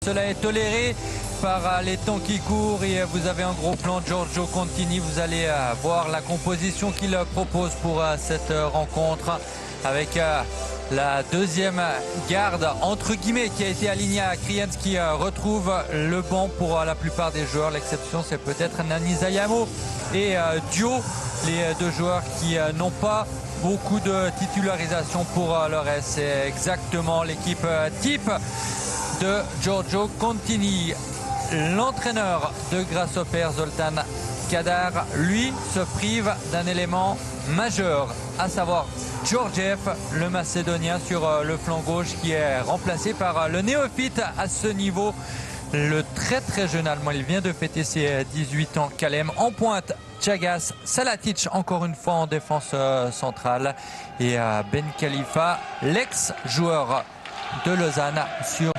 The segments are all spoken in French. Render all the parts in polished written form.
Cela est toléré par les temps qui courent et vous avez un gros plan. Giorgio Contini, vous allez voir la composition qu'il propose pour cette rencontre avec la deuxième garde entre guillemets qui a été alignée à Kriens qui retrouve le banc pour la plupart des joueurs. L'exception c'est peut-être Nani Zayamo et Dio, les deux joueurs qui n'ont pas beaucoup de titularisation pour le reste. C'est exactement l'équipe type de Giorgio Contini. L'entraîneur de Grasshopper, Zoltan Kadar, lui se prive d'un élément majeur, à savoir Georgiev, le Macédonien sur le flanc gauche qui est remplacé par le néophyte à ce niveau, le très jeune Allemand. Il vient de fêter ses 18 ans. Kalem en pointe, Chagas, Salatic encore une fois en défense centrale et Ben Khalifa, l'ex-joueur de Lausanne sur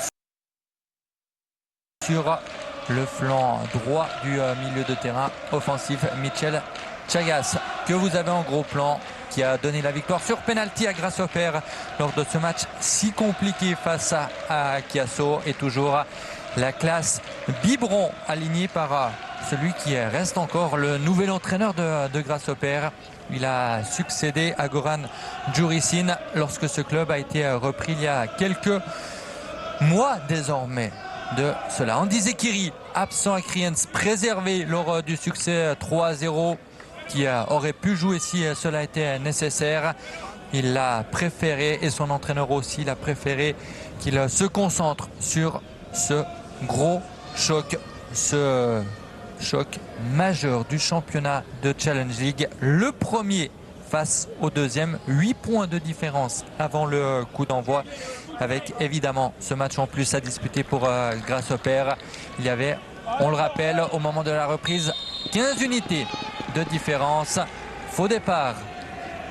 le flanc droit du milieu de terrain offensif. Mitchell Chagas que vous avez en gros plan, qui a donné la victoire sur penalty à Grasshopper lors de ce match si compliqué face à Chiasso. Et toujours la classe biberon alignée par celui qui reste encore le nouvel entraîneur de Grasshopper. Il a succédé à Goran Djuricin lorsque ce club a été repris il y a quelques mois désormais de cela. Andy Zekiri, absent à Kriens, préservé lors du succès 3-0 qui aurait pu jouer si cela était nécessaire. Il l'a préféré, et son entraîneur aussi l'a préféré, qu'il se concentre sur ce gros choc, ce choc majeur du championnat de Challenge League. Le premier face au deuxième, 8 points de différence avant le coup d'envoi, avec évidemment ce match en plus à disputer pour Grasshopper. Il y avait, on le rappelle, au moment de la reprise, 15 unités de différence. Faux départ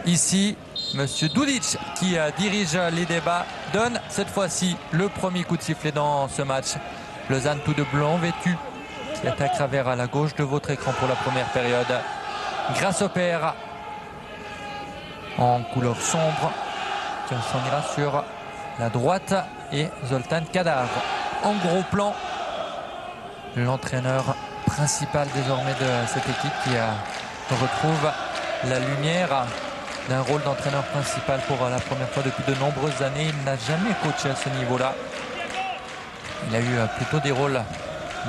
ici. Monsieur Dudic qui dirige les débats donne cette fois-ci le premier coup de sifflet dans ce match. Lausanne tout de blanc vêtu qui attaquera vers la gauche de votre écran pour la première période. Grasshopper en couleur sombre qui s'en ira sur la droite, et Zoltan Kadar en gros plan, l'entraîneur principal désormais de cette équipe qui retrouve la lumière d'un rôle d'entraîneur principal pour la première fois depuis de nombreuses années. Il n'a jamais coaché à ce niveau-là. Il a eu plutôt des rôles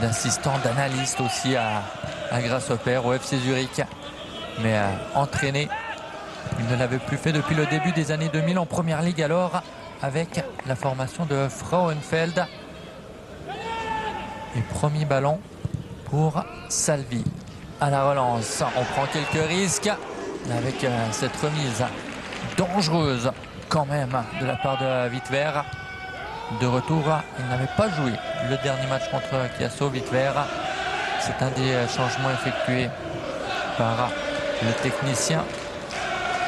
d'assistant, d'analyste aussi à Grasshopper, au FC Zurich, mais entraîné, il ne l'avait plus fait depuis le début des années 2000 en première ligue, alors avec la formation de Frauenfeld. Et premier ballon pour Salvi à la relance. On prend quelques risques avec cette remise dangereuse quand même de la part de Wittwer. De retour, il n'avait pas joué le dernier match contre Chiasso. Wittwer, c'est un des changements effectués par le technicien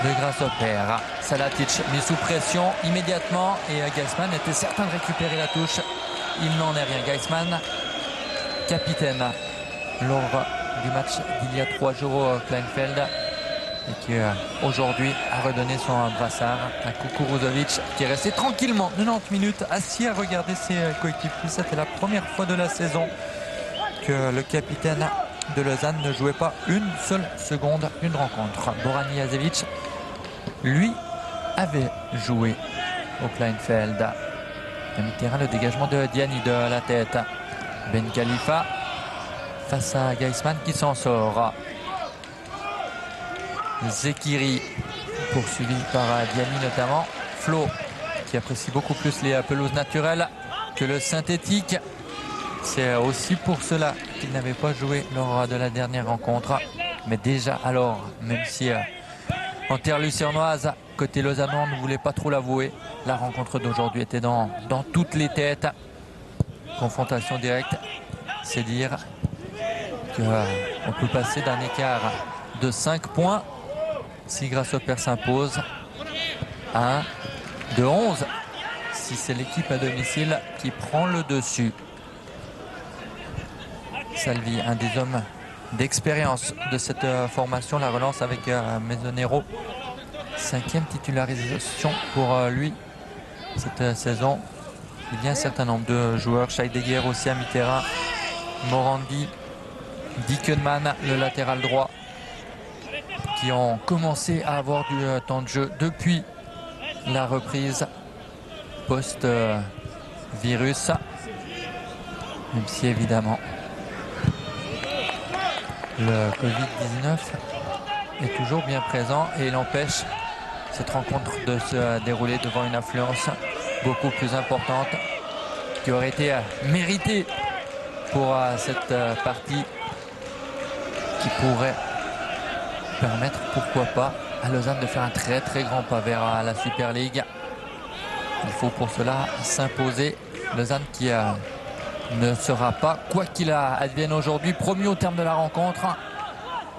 de Grasshopper. Salatic mis sous pression immédiatement, et Geisman était certain de récupérer la touche. Il n'en est rien. Geisman, capitaine lors du match d'il y a 3 jours au Kleinfeld, et qui aujourd'hui a redonné son brassard à Kukuruzovic, qui est resté tranquillement 90 minutes assis à regarder ses coéquipiers. C'était la première fois de la saison que le capitaine de Lausanne ne jouait pas une seule seconde une rencontre. Boran Ijasevic, lui, avait joué au Kleinfeld. À mi-terrain, le dégagement de Diani de la tête. Ben Khalifa face à Geisman qui s'en sort. Zekiri poursuivi par Diani notamment. Flo qui apprécie beaucoup plus les pelouses naturelles que le synthétique. C'est aussi pour cela qu'il n'avait pas joué lors de la dernière rencontre. Mais déjà alors, même si en terre lucernoise, côté lausannois, ne voulait pas trop l'avouer, la rencontre d'aujourd'hui était dans toutes les têtes. Confrontation directe, c'est dire qu'on peut passer d'un écart de 5 points si Grasshopper s'impose à 1 de 11 si c'est l'équipe à domicile qui prend le dessus. Salvi, un des hommes d'expérience de cette formation. La relance avec Mesonero, 5e titularisation pour lui cette saison. il y a un certain nombre de joueurs. Scheidegger aussi à mi-terrain. Morandi, Dickenman, le latéral droit, qui ont commencé à avoir du temps de jeu depuis la reprise post-virus. Même si évidemment le Covid-19 est toujours bien présent et il empêche cette rencontre de se dérouler devant une affluence beaucoup plus importante qui aurait été méritée pour cette partie qui pourrait permettre, pourquoi pas, à Lausanne de faire un très très grand pas vers la Super League. Il faut pour cela s'imposer. Lausanne qui ne sera pas, quoi qu'il advienne aujourd'hui, promu au terme de la rencontre,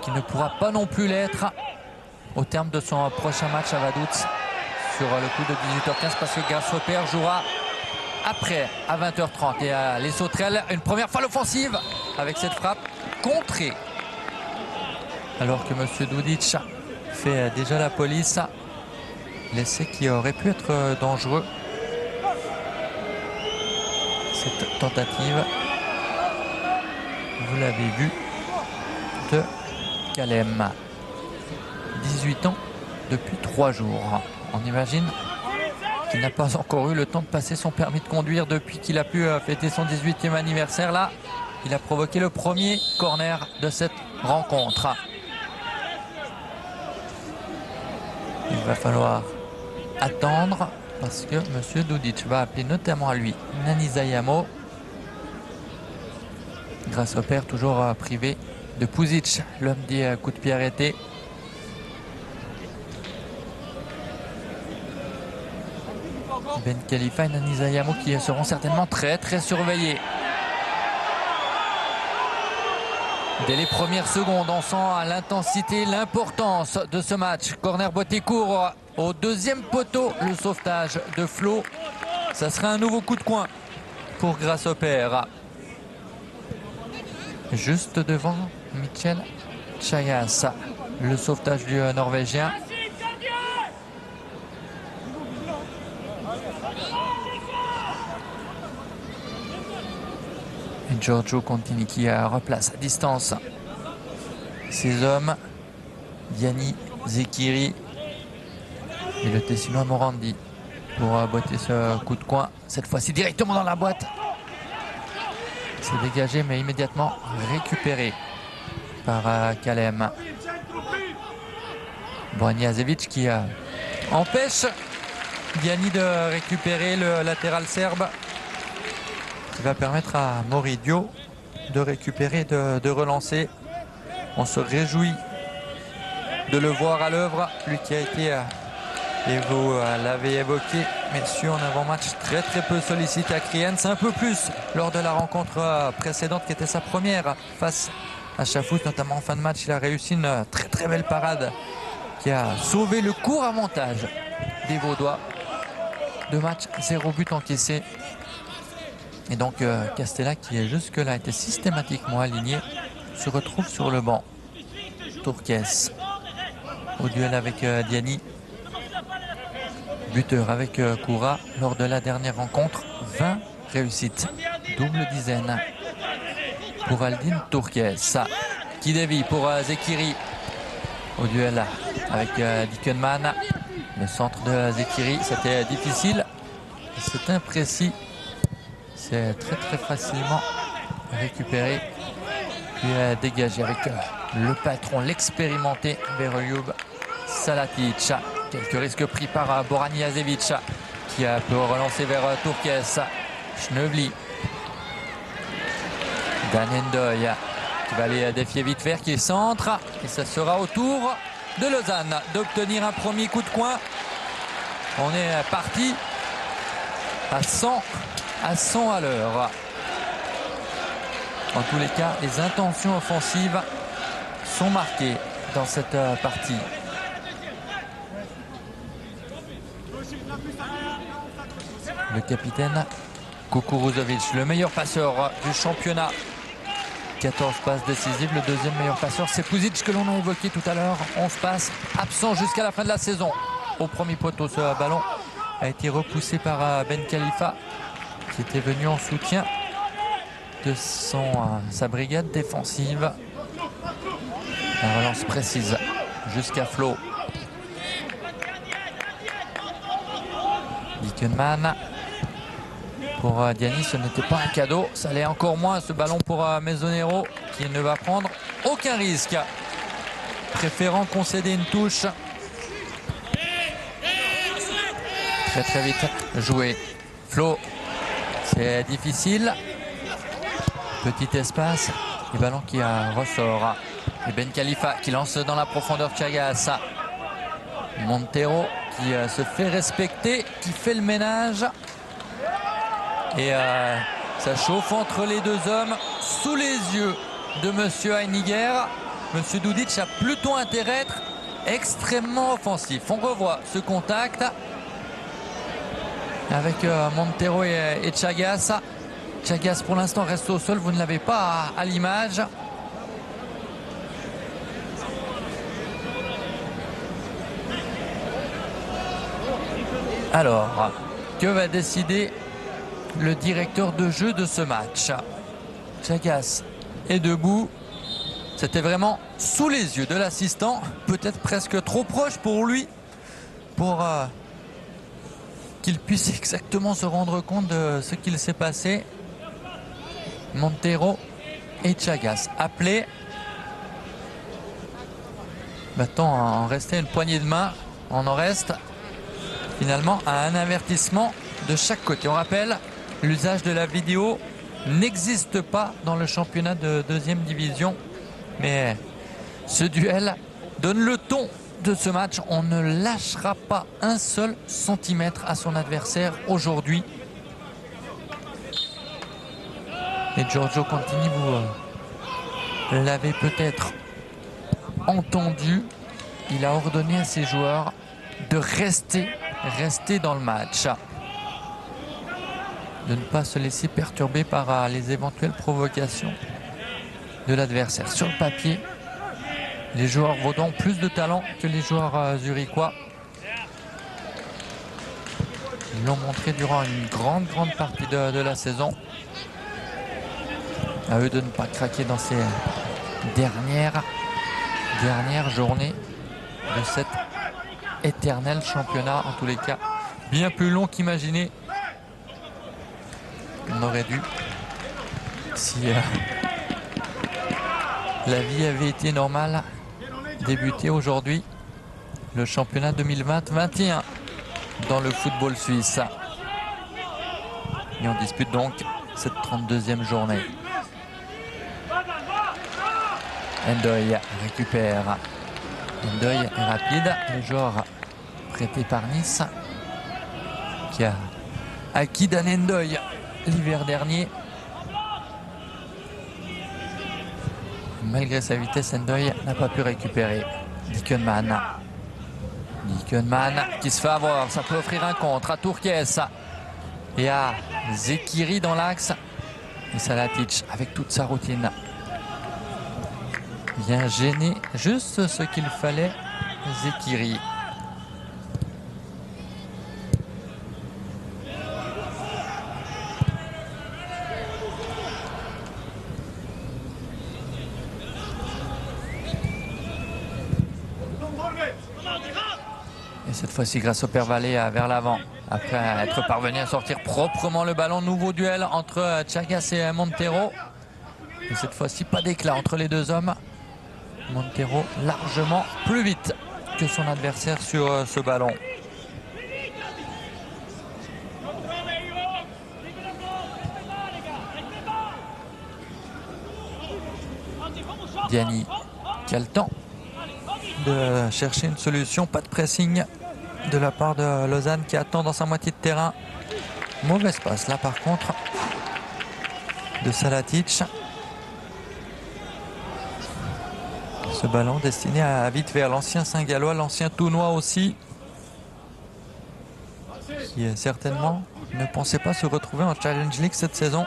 qui ne pourra pas non plus l'être au terme de son prochain match à Vaduz sur le coup de 18h15 parce que Grasshopper jouera après à 20h30. Et les sauterelles, une première fois l'offensive avec cette frappe contrée. Alors que M. Dudic fait déjà la police. L'essai qui aurait pu être dangereux. Cette tentative, vous l'avez vu, de Kalem. 18 ans depuis 3 jours. On imagine qu'il n'a pas encore eu le temps de passer son permis de conduire depuis qu'il a pu fêter son 18e anniversaire. Là, il a provoqué le premier corner de cette rencontre. Il va falloir attendre parce que M. Dudic va appeler notamment à lui Nani Zayamo. Grasshopper toujours privé de Puzic, l'homme des coups de pied arrêtés. Ben Khalifa et Nani Zayamo qui seront certainement très très surveillés. Dès les premières secondes, on sent l'intensité, l'importance de ce match. Corner botté court au deuxième poteau, le sauvetage de Flo. Ça sera un nouveau coup de coin pour Grasshopper. Juste devant Mitchell Chagas, le sauvetage du Norvégien. Et Giorgio Contini qui replace à distance ses hommes. Diani, Zekiri et le Tessinois Morandi pour botter ce coup de coin. Cette fois-ci directement dans la boîte. C'est dégagé mais immédiatement récupéré par Kalem. Braniazevic qui empêche Diani de récupérer le latéral serbe, qui va permettre à Moridio de récupérer, de relancer. On se réjouit de le voir à l'œuvre, lui qui a été, et vous l'avez évoqué, messieurs, en avant-match très très peu sollicité à Kriens, un peu plus lors de la rencontre précédente qui était sa première face à Chafouz, notamment en fin de match. Il a réussi une très très belle parade qui a sauvé le court avantage des Vaudois. 2 matchs, 0 but encaissé. Et donc Castella, qui jusque-là était systématiquement aligné, se retrouve sur le banc. Turques au duel avec Diani. Buteur avec Koura lors de la dernière rencontre. 20 réussites, double dizaine pour Aldin Turques. Qui dévie pour Zekiri au duel avec Dickenman. Le centre de Zekiri, c'était difficile, c'est imprécis. C'est très très facilement récupéré puis dégagé avec le patron, l'expérimenté Veroljub Salatic. Quelques risques pris par Boraniazevic qui peut relancer vers Turques. Schnebly, Danendoy qui va aller défier vite fait, qui est centre, et ça sera au tour de Lausanne d'obtenir un premier coup de coin. On est parti à 100 à l'heure. En tous les cas, les intentions offensives sont marquées dans cette partie. Le capitaine Kukuruzovic, le meilleur passeur du championnat. 14 passes décisives. Le deuxième meilleur passeur, c'est Puzic que l'on a évoqué tout à l'heure. 11 passes, absent jusqu'à la fin de la saison. Au premier poteau, ce ballon a été repoussé par Ben Khalifa. qui était venu en soutien de sa brigade défensive. La relance précise jusqu'à Flo. Dickenman. Pour Diani, ce n'était pas un cadeau. Ça allait encore moins ce ballon pour Mesonero qui ne va prendre aucun risque. Préférant concéder une touche. Très très vite joué. Flo, c'est difficile. Petit espace. Le ballon qui ressort. Et Ben Khalifa qui lance dans la profondeur Chagas. Montero qui se fait respecter, qui fait le ménage. Et ça chauffe entre les deux hommes sous les yeux de Monsieur Heiniger. Monsieur Dudic a plutôt intérêt à être extrêmement offensif. On revoit ce contact avec Montero et Chagas. Chagas pour l'instant reste au sol, vous ne l'avez pas à l'image. Alors, que va décider le directeur de jeu de ce match? Chagas est debout. C'était vraiment sous les yeux de l'assistant, peut-être presque trop proche pour lui, pour qu'il puisse exactement se rendre compte de ce qu'il s'est passé. Montero et Chagas appelés. Maintenant, en restait une poignée de main. On en reste finalement à un avertissement de chaque côté. On rappelle, l'usage de la vidéo n'existe pas dans le championnat de deuxième division. Mais ce duel donne le ton de ce match. On ne lâchera pas un seul centimètre à son adversaire aujourd'hui. Et Giorgio Contini, vous l'avez peut-être entendu. Il a ordonné à ses joueurs de rester dans le match. De ne pas se laisser perturber par les éventuelles provocations de l'adversaire. Sur le papier, les joueurs vaudois ont plus de talent que les joueurs zurichois. Ils l'ont montré durant une grande partie de la saison. À eux de ne pas craquer dans ces dernières journées de cet éternel championnat. En tous les cas, bien plus long qu'imaginé. On aurait dû, si la vie avait été normale, débuter aujourd'hui le championnat 2020-21 dans le football suisse. Et on dispute donc cette 32e journée. Ndoye récupère. Ndoye est rapide. Le joueur prêté par Nice qui a acquis Dan Ndoye l'hiver dernier. Malgré sa vitesse, Ndoye n'a pas pu récupérer. Dickenman qui se fait avoir. Ça peut offrir un contre à Turques et à Zekiri dans l'axe. Et Salatic avec toute sa routine vient gêner juste ce qu'il fallait. Zekiri. Et cette fois-ci, grâce au Père Vallée vers l'avant, après être parvenu à sortir proprement le ballon. Nouveau duel entre Chagas et Montero. Et cette fois-ci, pas d'éclat entre les deux hommes. Montero largement plus vite que son adversaire sur ce ballon. Diani qui a le temps de chercher une solution. Pas de pressing de la part de Lausanne qui attend dans sa moitié de terrain. Mauvaise passe là par contre de Salatic. Ce ballon destiné à vite vers l'ancien Saint-Gallois, l'ancien Tounois aussi, qui certainement ne pensait pas se retrouver en Challenge League cette saison.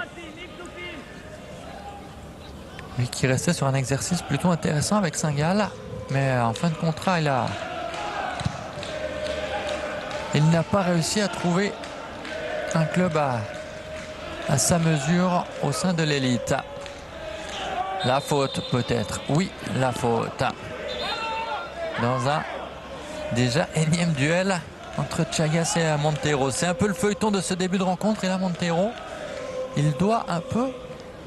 Lui qui restait sur un exercice plutôt intéressant avec Saint-Gall, mais en fin de contrat, il n'a pas réussi à trouver un club à sa mesure au sein de l'élite. La faute peut-être, oui, la faute. Dans un déjà énième duel entre Chagas et Montero. C'est un peu le feuilleton de ce début de rencontre. Et là, Montero, il doit un peu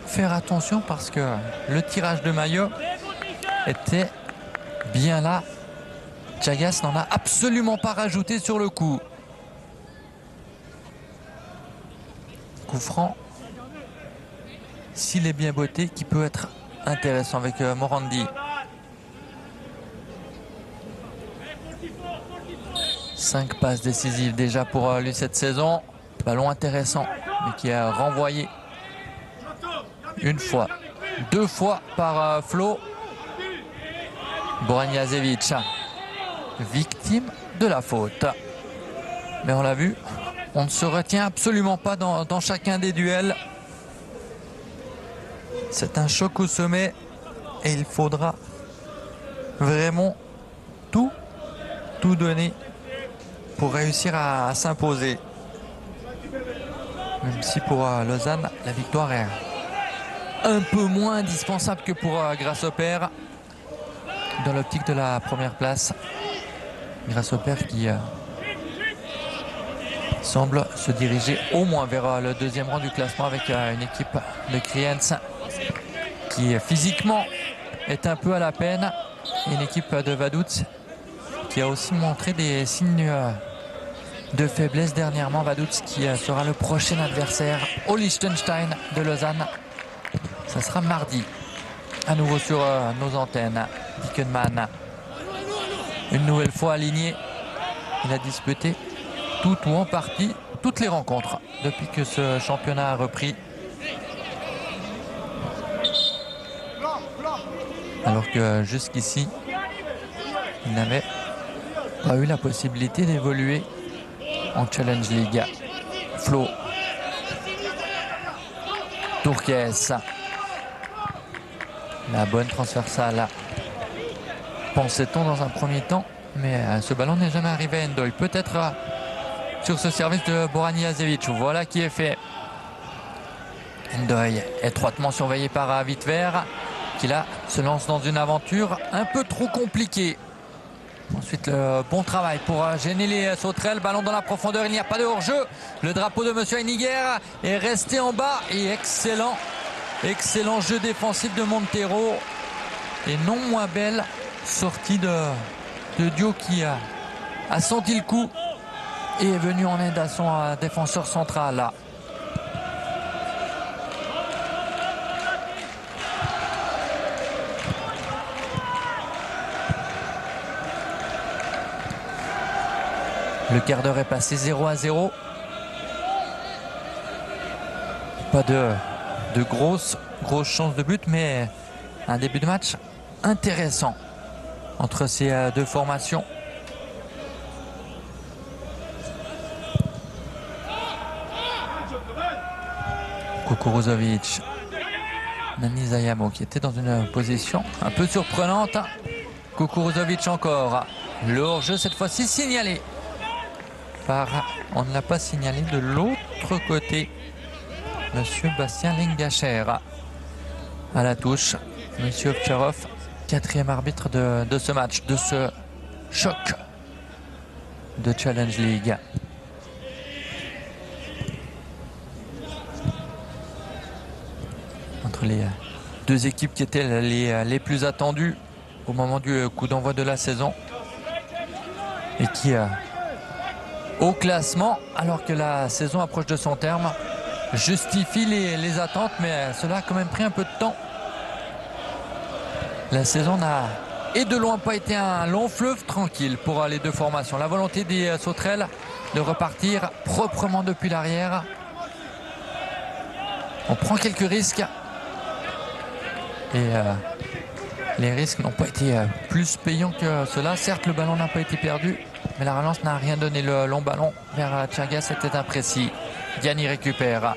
faire attention parce que le tirage de maillot était bien là. Chagas n'en a absolument pas rajouté sur le coup. Coup franc, s'il est bien botté, qui peut être intéressant avec Morandi. 5 passes décisives déjà pour lui cette saison. Ballon intéressant, mais qui a renvoyé une fois, 2 fois par Flo. Boranjazevic, victime de la faute. Mais on l'a vu, on ne se retient absolument pas dans chacun des duels. C'est un choc au sommet et il faudra vraiment tout donner pour réussir à s'imposer. Même si pour Lausanne, la victoire est un peu moins indispensable que pour Grasshopper dans l'optique de la première place. Grasshopper qui semble se diriger au moins vers le deuxième rang du classement avec une équipe de Kriens qui physiquement est un peu à la peine, et une équipe de Vaduz qui a aussi montré des signes de faiblesse dernièrement. Vaduz qui sera le prochain adversaire au Liechtenstein de Lausanne. Ça sera mardi, à nouveau sur nos antennes. Dickenman, une nouvelle fois aligné. Il a disputé tout ou en partie toutes les rencontres depuis que ce championnat a repris. Alors que jusqu'ici, il n'avait pas eu la possibilité d'évoluer en Challenge League. Flo. Turques. La bonne transversale, pensait-on dans un premier temps, mais ce ballon n'est jamais arrivé à Ndoye. Peut-être sur ce service de Boranjazevic. Voilà qui est fait. Ndoye, étroitement surveillé par Wittwer, qui là se lance dans une aventure un peu trop compliquée. Ensuite, le bon travail pour gêner les sauterelles. Ballon dans la profondeur, il n'y a pas de hors-jeu. Le drapeau de Monsieur Heiniger est resté en bas. Et excellent jeu défensif de Montero. Et non moins belle sortie de Dio qui a senti le coup et est venu en aide à son défenseur central là. Le quart d'heure est passé 0-0. Pas de grosses chances de but, mais un début de match intéressant entre ces deux formations. Kukuruzovic, Nani Zayamo qui était dans une position un peu surprenante. Kukuruzovic encore. Le hors-jeu cette fois-ci signalé par, on ne l'a pas signalé de l'autre côté, Monsieur Bastien Lingacher. À la touche, Monsieur Ovtcharov, quatrième arbitre de ce match, de ce choc de Challenge League. Entre les deux équipes qui étaient les plus attendues au moment du coup d'envoi de la saison et qui au classement, alors que la saison approche de son terme, justifie les attentes, mais cela a quand même pris un peu de temps. La saison n'a et de loin pas été un long fleuve tranquille pour les deux formations. La volonté des sauterelles de repartir proprement depuis l'arrière. On prend quelques risques et les risques n'ont pas été plus payants que cela. Certes, le ballon n'a pas été perdu, mais la relance n'a rien donné. Le long ballon vers Chagas était imprécis. Diani récupère.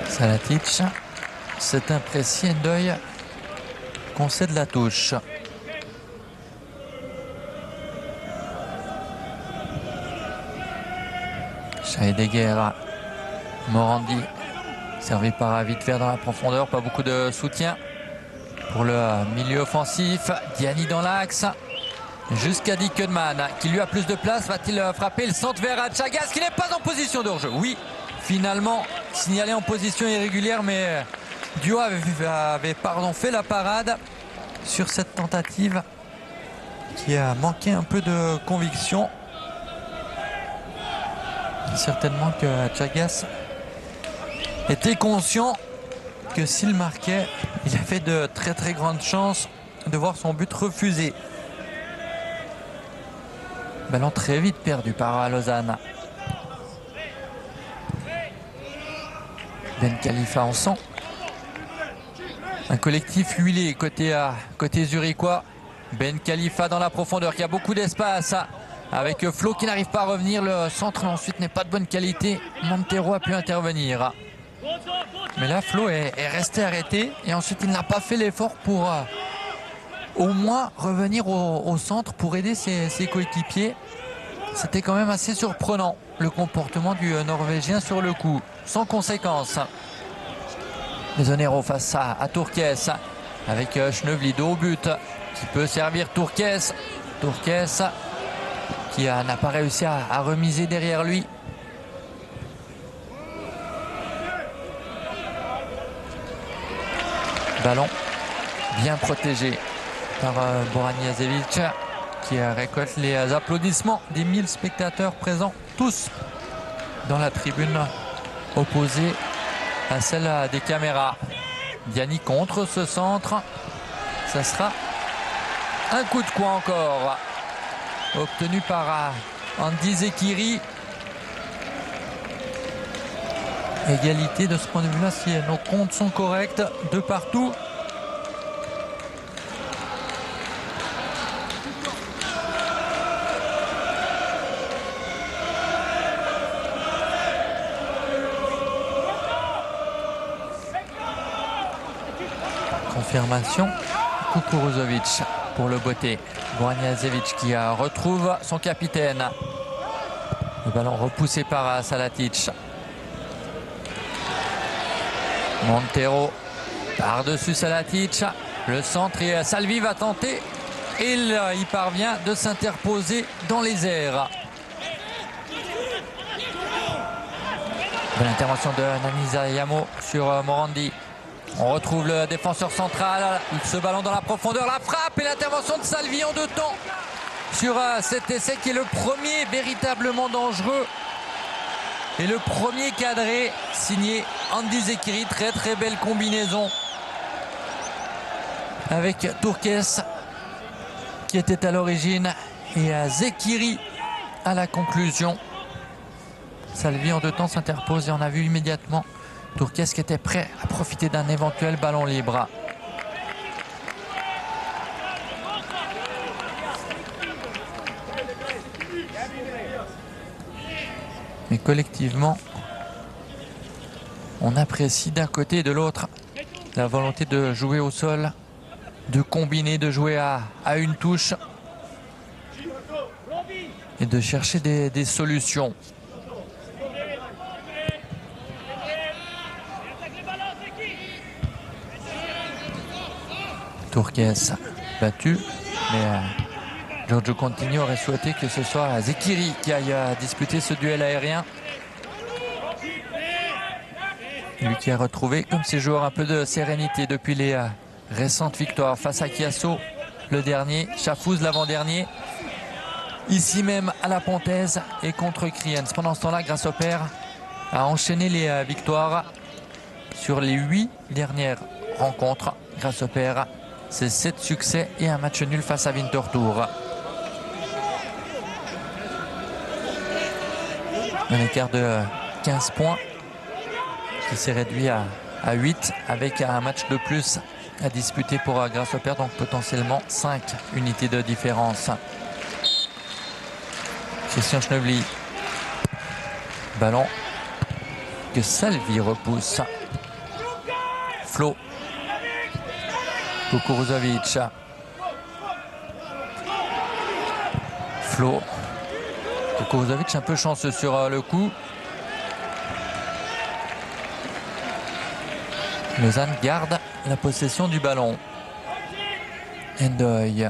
Salatic, c'est imprécis. Ndoye concède la touche. Heidegger, Morandi, servi par Wittwer dans la profondeur, pas beaucoup de soutien pour le milieu offensif. Diani dans l'axe, jusqu'à Dick Kudman qui lui a plus de place. Va-t-il frapper le centre vers Chagas qui n'est pas en position de hors-jeu? Oui, finalement signalé en position irrégulière, mais Dio avait fait la parade sur cette tentative qui a manqué un peu de conviction. Certainement que Chagas était conscient que s'il marquait, il avait de très très grandes chances de voir son but refusé. Ballon très vite perdu par Lausanne. Ben Khalifa en sang. Un collectif huilé côté zurichois. Ben Khalifa dans la profondeur qui a beaucoup d'espace avec Flo qui n'arrive pas à revenir. Le centre ensuite n'est pas de bonne qualité. Montero a pu intervenir. Mais là Flo est resté arrêté et ensuite il n'a pas fait l'effort pour au moins revenir au centre pour aider ses coéquipiers. C'était quand même assez surprenant le comportement du Norvégien sur le coup, sans conséquence. Mesonero face à Turques avec Schnevlied au but qui peut servir Turques. Turques qui n'a pas réussi à remiser derrière lui. Ballon bien protégé par Boran Jasevic qui récolte les applaudissements des 1000 spectateurs présents, tous dans la tribune opposée à celle des caméras. Diani contre ce centre. Ça sera un coup de coin encore obtenu par Andy Zekiri. Égalité de ce point de vue là si nos comptes sont corrects de partout. Confirmation, Kukuruzovic pour le beauté. Boran Jasevic qui retrouve son capitaine. Le ballon repoussé par Salatic. Montero par-dessus Salatic. Le centre et Salvi va tenter. Et il parvient de s'interposer dans les airs. Bonne intervention de Nanisa Yamo sur Morandi. On retrouve le défenseur central, ce ballon dans la profondeur, la frappe et l'intervention de Salvi en 2 temps sur cet essai qui est le premier véritablement dangereux et le premier cadré signé Andy Zekiri. Très très belle combinaison avec Turques qui était à l'origine et Zekiri à la conclusion. Salvi en 2 temps s'interpose et on a vu immédiatement Turques qui était prêt à profiter d'un éventuel ballon libre. Mais collectivement, on apprécie d'un côté et de l'autre la volonté de jouer au sol, de combiner, de jouer à une touche et de chercher des solutions. Turques battu, mais Giorgio Contini aurait souhaité que ce soit Zekiri qui aille disputer ce duel aérien. Lui qui a retrouvé, comme ses joueurs, un peu de sérénité depuis les récentes victoires face à Chiasso, le dernier, Chafouz l'avant-dernier, ici même à la Pontaise et contre Kriens. Pendant ce temps-là, Grasshopper a enchaîné les victoires sur les 8 dernières rencontres. Grasshopper, c'est 7 succès et un match nul face à Winterthur. Un écart de 15 points qui s'est réduit à 8 avec un match de plus à disputer pour Grasshopper, donc potentiellement 5 unités de différence. Christian Schnevlied. Ballon que Salvi repousse. Flo. Kukuruzovic. Flo. Kukuruzovic un peu chanceux sur le coup. Lausanne garde la possession du ballon. Endoy.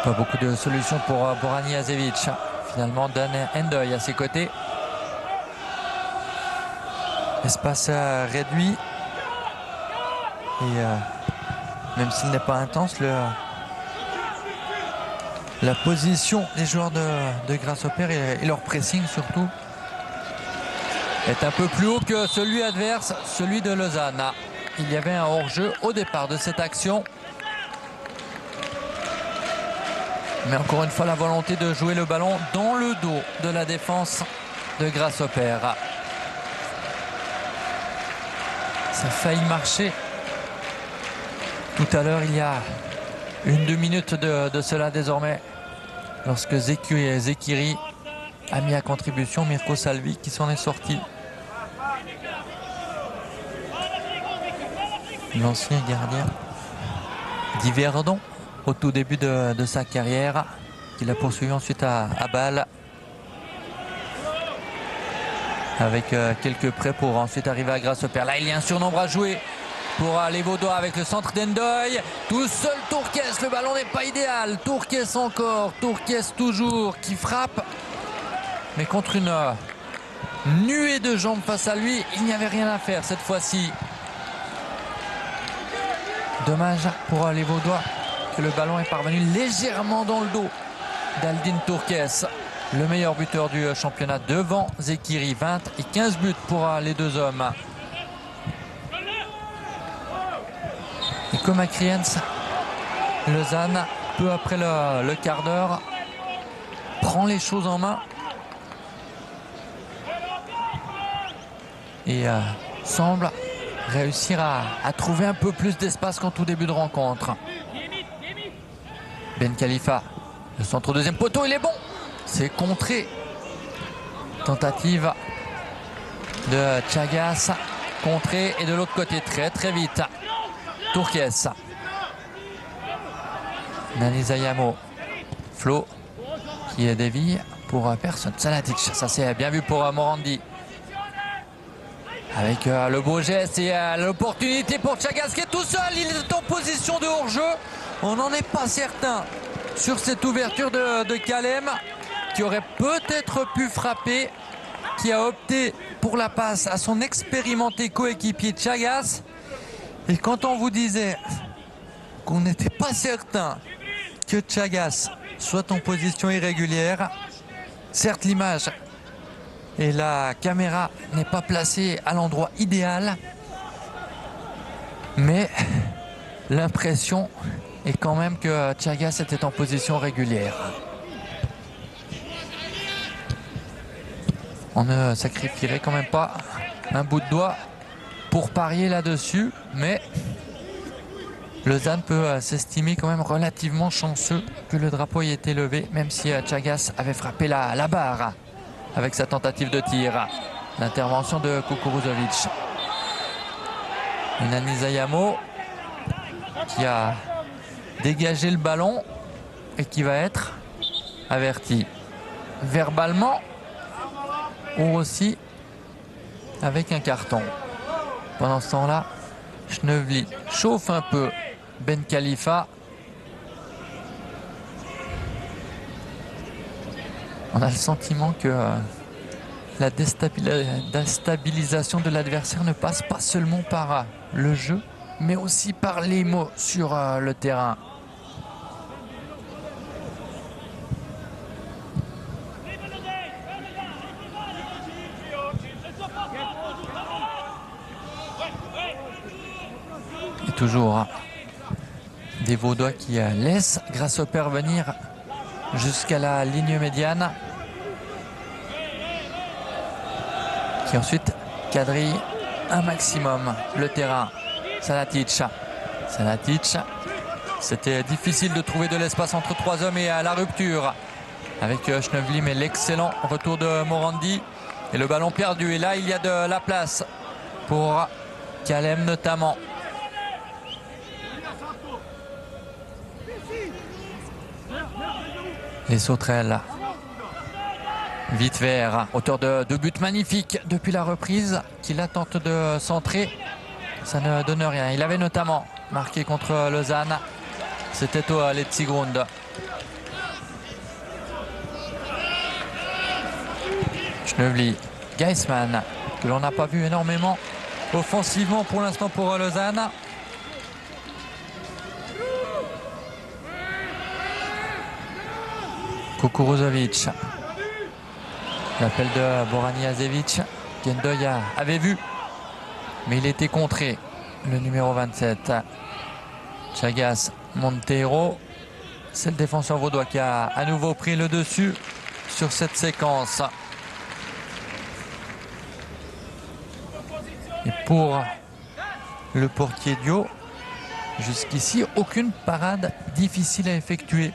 Pas beaucoup de solutions pour Anijasevic. Finalement, Dan Endoy à ses côtés. Espace réduit. Et même s'il n'est pas intense, la position des joueurs de Grasshopper et leur pressing surtout est un peu plus haut que celui adverse, celui de Lausanne. Il y avait un hors-jeu au départ de cette action. Mais encore une fois, la volonté de jouer le ballon dans le dos de la défense de Grasshopper. Ça a failli marcher tout à l'heure, il y a 1-2 minutes de cela désormais, lorsque Zekiri a mis à contribution Mirko Salvi qui s'en est sorti. L'ancien gardien d'Yverdon au tout début de sa carrière, qu'il a poursuivi ensuite à Bâle, avec quelques prêts pour ensuite arriver à Grasshopper. Là, il y a un surnombre à jouer pour les Vaudois avec le centre d'Endoy. Tout seul Tourkes, le ballon n'est pas idéal. Tourkes encore, Tourkes toujours qui frappe, mais contre une nuée de jambes face à lui, il n'y avait rien à faire cette fois-ci. Dommage pour les Vaudois que le ballon est parvenu légèrement dans le dos d'Aldin Tourkes, le meilleur buteur du championnat devant Zekiri. 20 et 15 buts pour les deux hommes. Et comme à Kriens, Lausanne, peu après le quart d'heure, prend les choses en main et semble réussir à trouver un peu plus d'espace qu'en tout début de rencontre. Ben Khalifa, le centre au deuxième poteau, il est bon. C'est contré. Tentative de Chagas, contré, et de l'autre côté très très vite Tourkes. Nani Zayamo, Flo qui est dévié pour personne. Salatic, ça c'est bien vu pour Morandi. Avec le beau geste et l'opportunité pour Chagas qui est tout seul. Il est en position de hors-jeu. On n'en est pas certain sur cette ouverture de Kalem, qui aurait peut-être pu frapper, qui a opté pour la passe à son expérimenté coéquipier Chagas. Et quand on vous disait qu'on n'était pas certain que Chagas soit en position irrégulière, certes l'image et la caméra n'est pas placée à l'endroit idéal, mais l'impression est quand même que Chagas était en position régulière. On ne sacrifierait quand même pas un bout de doigt pour parier là-dessus, mais Lausanne peut s'estimer quand même relativement chanceux que le drapeau ait été levé, même si Chagas avait frappé la barre avec sa tentative de tir. L'intervention de Kukuruzovic. Nani Zayamo qui a dégagé le ballon et qui va être averti verbalement ou aussi avec un carton. Pendant ce temps-là, Schnevely chauffe un peu Ben Khalifa. On a le sentiment que la déstabilisation de l'adversaire ne passe pas seulement par le jeu, mais aussi par les mots sur le terrain. Et toujours des Vaudois qui laissent Grasshopper venir jusqu'à la ligne médiane, qui ensuite quadrille un maximum le terrain. Salatic, c'était difficile de trouver de l'espace entre trois hommes et à la rupture avec Schnevely, mais l'excellent retour de Morandi Et le ballon perdu. Et là, il y a de la place pour Kalem notamment. Les sauterelles. Vite vert, auteur de deux buts magnifiques depuis la reprise, qui la tente de centrer. Ça ne donne rien. Il avait notamment marqué contre Lausanne. C'était au Letzigrund. Schneubly, Geisman, que l'on n'a pas vu énormément offensivement pour l'instant pour Lausanne. Kukuruzovic. L'appel de Borani Azevic. Gendoya avait vu, mais il était contré. Le numéro 27. Chagas Monteiro. C'est le défenseur vaudois qui a à nouveau pris le dessus sur cette séquence. Et pour le portier Dio, jusqu'ici, aucune parade difficile à effectuer.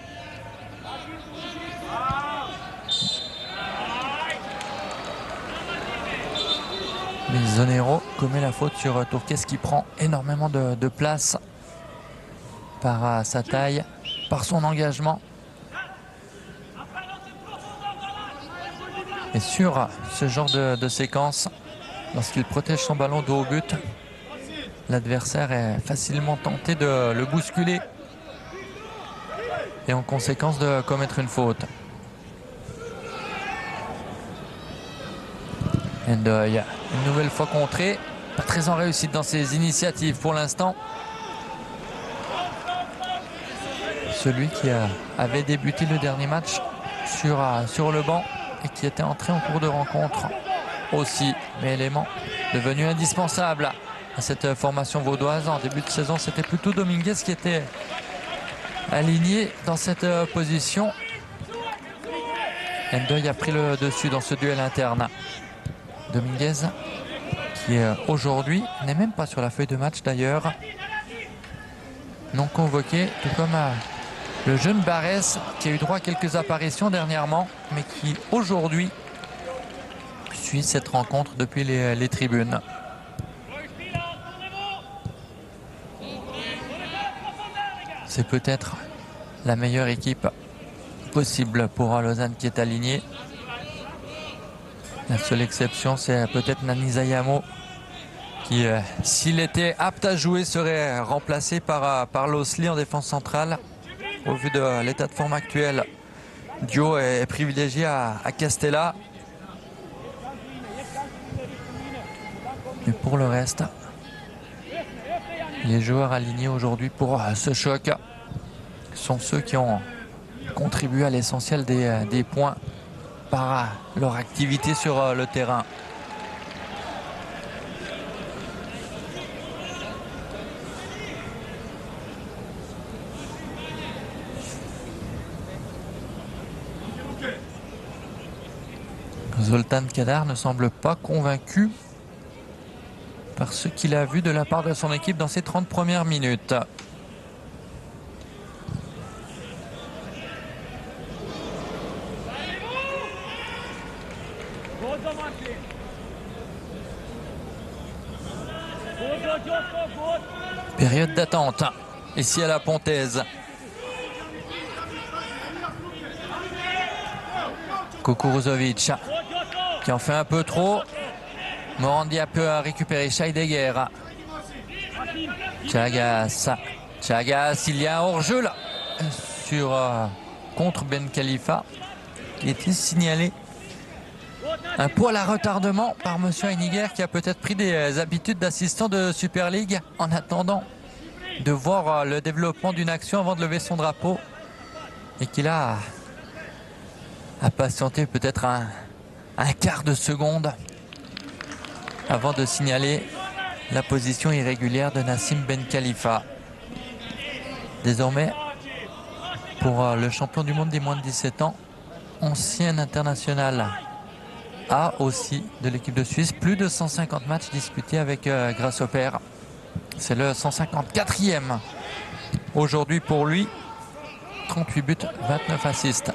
Mais Zonero commet la faute sur Tourquez qui prend énormément de place par sa taille, par son engagement. Et sur ce genre de séquence, lorsqu'il protège son ballon dos au but, l'adversaire est facilement tenté de le bousculer et en conséquence de commettre une faute. Endoy, une nouvelle fois contré, pas très en réussite dans ses initiatives pour l'instant. Celui qui avait débuté le dernier match sur le banc et qui était entré en cours de rencontre aussi, mais élément devenu indispensable à cette formation vaudoise. En début de saison, c'était plutôt Dominguez qui était aligné dans cette position. Endoy a pris le dessus dans ce duel interne. Dominguez qui aujourd'hui n'est même pas sur la feuille de match d'ailleurs, non convoqué, tout comme le jeune Barès qui a eu droit à quelques apparitions dernièrement, mais qui aujourd'hui suit cette rencontre depuis les tribunes. C'est peut-être la meilleure équipe possible pour Lausanne qui est alignée. La seule exception, c'est peut-être Nani Zayamo qui, s'il était apte à jouer, serait remplacé par Losli en défense centrale. Au vu de l'état de forme actuel, Dio est privilégié à Castella. Mais pour le reste, les joueurs alignés aujourd'hui pour ce choc sont ceux qui ont contribué à l'essentiel des points par leur activité sur le terrain. Zoltan Kadar ne semble pas convaincu par ce qu'il a vu de la part de son équipe dans ses 30 premières minutes. Période d'attente ici à la Pontaise. Kukuruzovic qui en fait un peu trop. Morandi a pu récupérer Scheidegger. Chagas, il y a un hors-jeu là sur contre Ben Khalifa qui était signalé. Un poil à retardement par monsieur Heiniger qui a peut-être pris des habitudes d'assistant de Super League en attendant de voir le développement d'une action avant de lever son drapeau et qu'il a patienté peut-être un quart de seconde avant de signaler la position irrégulière de Nassim Ben Khalifa. Désormais, pour le champion du monde des moins de 17 ans, ancien international A aussi de l'équipe de Suisse, plus de 150 matchs disputés avec Grasshopper. C'est le 154e aujourd'hui pour lui. 38 buts, 29 assists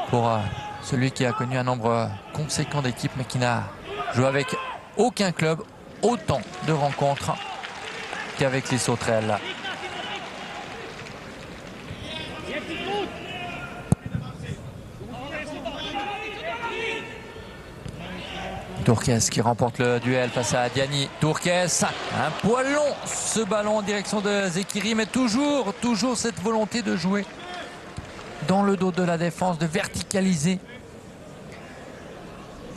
pour celui qui a connu un nombre conséquent d'équipes mais qui n'a joué avec aucun club autant de rencontres qu'avec les Sauterelles. Tourques qui remporte le duel face à Diani. Tourques, un poil long, ce ballon en direction de Zekiri, mais toujours cette volonté de jouer dans le dos de la défense, de verticaliser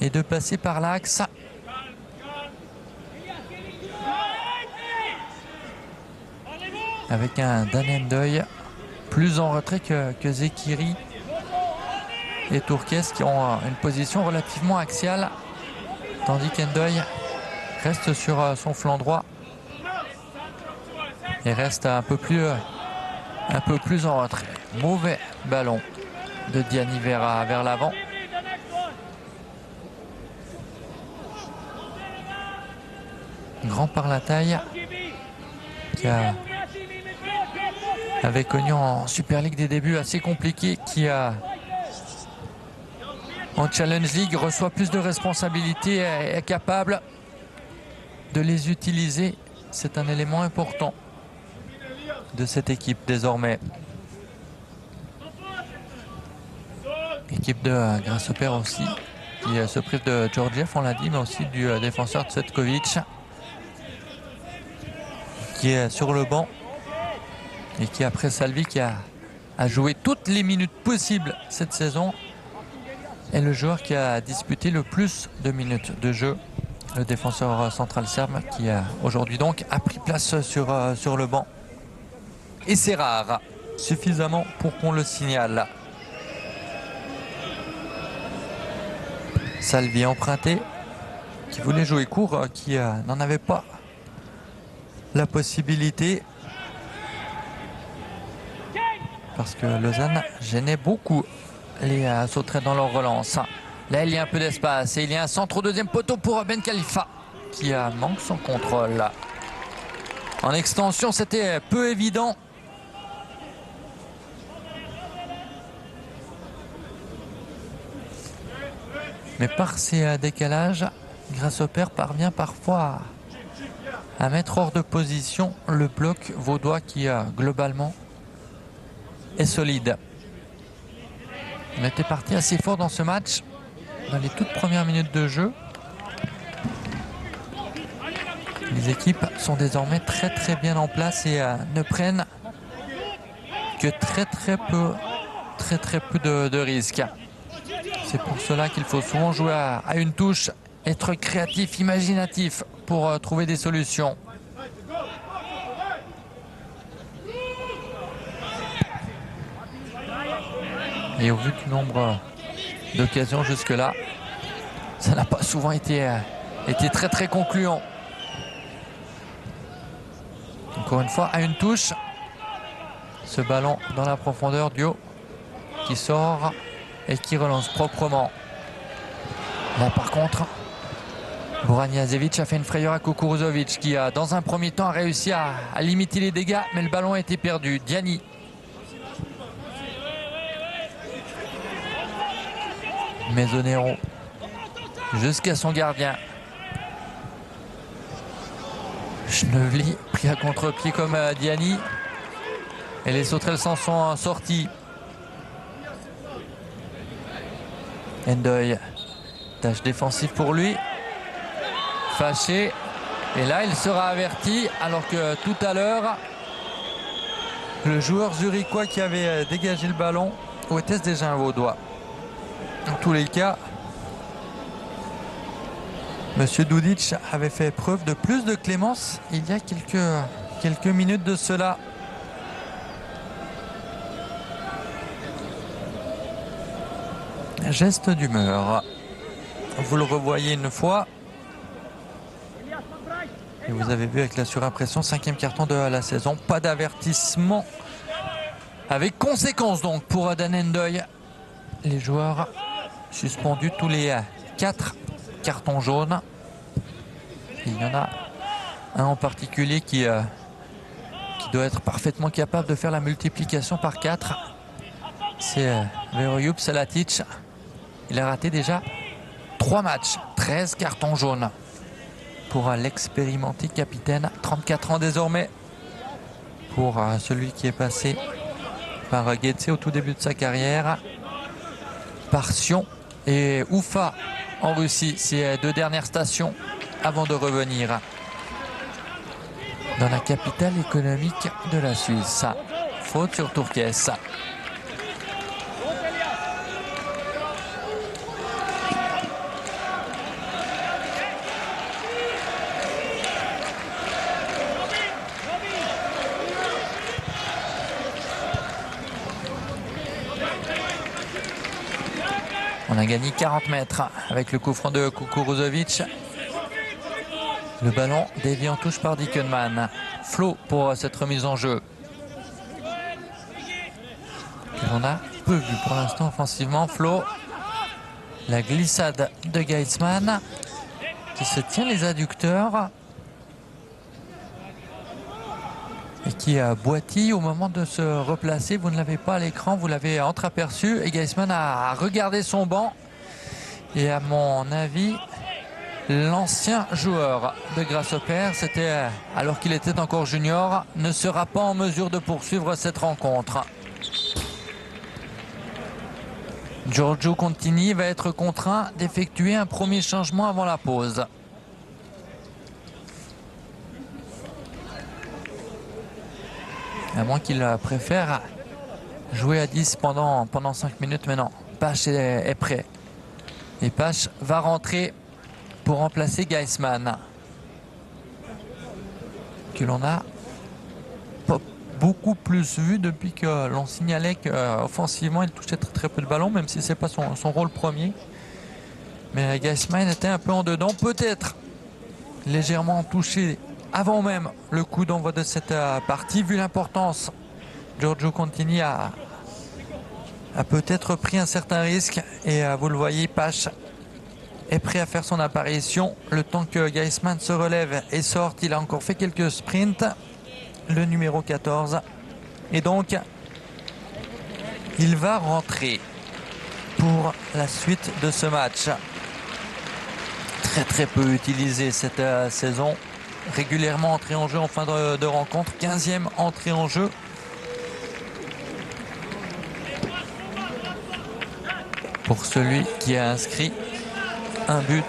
et de passer par l'axe. Avec un Dan Ndoye plus en retrait que Zekiri et Tourques qui ont une position relativement axiale. Tandis qu'Ndoye reste sur son flanc droit et reste un peu plus en retrait. Mauvais ballon de Diani vers l'avant. Grand par la taille qui avait connu en Super League des débuts assez compliqués, qui en Challenge League reçoit plus de responsabilités et est capable de les utiliser. C'est un élément important de cette équipe désormais. Équipe de Grasshopper aussi, qui se prive de Georgiev, on l'a dit, mais aussi du défenseur Tsetkovic, qui est sur le banc et qui, après Salvi, qui a joué toutes les minutes possibles cette saison, est le joueur qui a disputé le plus de minutes de jeu. Le défenseur central serbe qui aujourd'hui donc a pris place sur le banc. Et c'est rare, suffisamment pour qu'on le signale. Salvi emprunté, qui voulait jouer court, qui n'en avait pas la possibilité. Parce que Lausanne gênait beaucoup les Sauterelles dans leur relance. Là, il y a un peu d'espace et il y a un centre au deuxième poteau pour Ben Khalifa qui manque son contrôle. En extension, c'était peu évident. Mais par ces décalages, Grasshopper parvient parfois à mettre hors de position le bloc vaudois qui, globalement, est solide. On était parti assez fort dans ce match, dans les toutes premières minutes de jeu. Les équipes sont désormais très bien en place et ne prennent que très peu de risques. C'est pour cela qu'il faut souvent jouer à une touche, être créatif, imaginatif pour trouver des solutions. Et au vu du nombre d'occasions jusque-là, ça n'a pas souvent été très concluant. Encore une fois, à une touche, ce ballon dans la profondeur, Dio qui sort et qui relance proprement. Là par contre, Goran Jazevic a fait une frayeur à Kukuruzovic qui a dans un premier temps réussi à limiter les dégâts, mais le ballon a été perdu. Diani. Mesonero jusqu'à son gardien. Schnevely pris à contre-pied comme Diani. Et les Sauterelles s'en sont sortis. Ndoye, tâche défensive pour lui. Fâché. Et là, il sera averti alors que tout à l'heure, le joueur zurichois qui avait dégagé le ballon, ou était-ce déjà un Vaudois? En tous les cas, Monsieur Dudic avait fait preuve de plus de clémence il y a quelques minutes de cela. Geste d'humeur. Vous le revoyez une fois. Et vous avez vu avec la surimpression, 5e carton de la saison. Pas d'avertissement. Avec conséquence donc pour Dan Ndoye. Les joueurs suspendus tous les 4 cartons jaunes. Il y en a un en particulier qui doit être parfaitement capable de faire la multiplication par 4. C'est Veroljub Salatic. Il a raté déjà 3 matchs, 13 cartons jaunes pour l'expérimenté capitaine, 34 ans désormais, pour celui qui est passé par Getse au tout début de sa carrière, par Sion et Oufa en Russie, ces 2 dernières stations avant de revenir dans la capitale économique de la Suisse. Faute sur Turquès. On a gagné 40 mètres avec le coup franc de Kukuruzovic. Le ballon dévié en touche par Dickenman. Flo pour cette remise en jeu. On a peu vu pour l'instant offensivement. Flo. La glissade de Geisman qui se tient les adducteurs et qui boitille au moment de se replacer. Vous ne l'avez pas à l'écran, vous l'avez entreaperçu. Et Geisman a regardé son banc. Et à mon avis, l'ancien joueur de Grasshopper, c'était alors qu'il était encore junior, ne sera pas en mesure de poursuivre cette rencontre. Giorgio Contini va être contraint d'effectuer un premier changement avant la pause. À moins qu'il préfère jouer à 10 pendant 5 minutes, mais non, Pache est prêt. Et Pache va rentrer pour remplacer Geisman, que l'on a pas beaucoup plus vu depuis que l'on signalait qu'offensivement il touchait très peu de ballons, même si ce n'est pas son rôle premier. Mais Geisman était un peu en dedans, peut-être légèrement touché avant même le coup d'envoi de cette partie. Vu l'importance, Giorgio Contini a peut-être pris un certain risque et vous le voyez, Pache est prêt à faire son apparition. Le temps que Geisman se relève et sorte, il a encore fait quelques sprints, le numéro 14. Et donc, il va rentrer pour la suite de ce match. Très peu utilisé cette saison. Régulièrement entré en jeu en fin de rencontre. 15e entrée en jeu. Pour celui qui a inscrit un but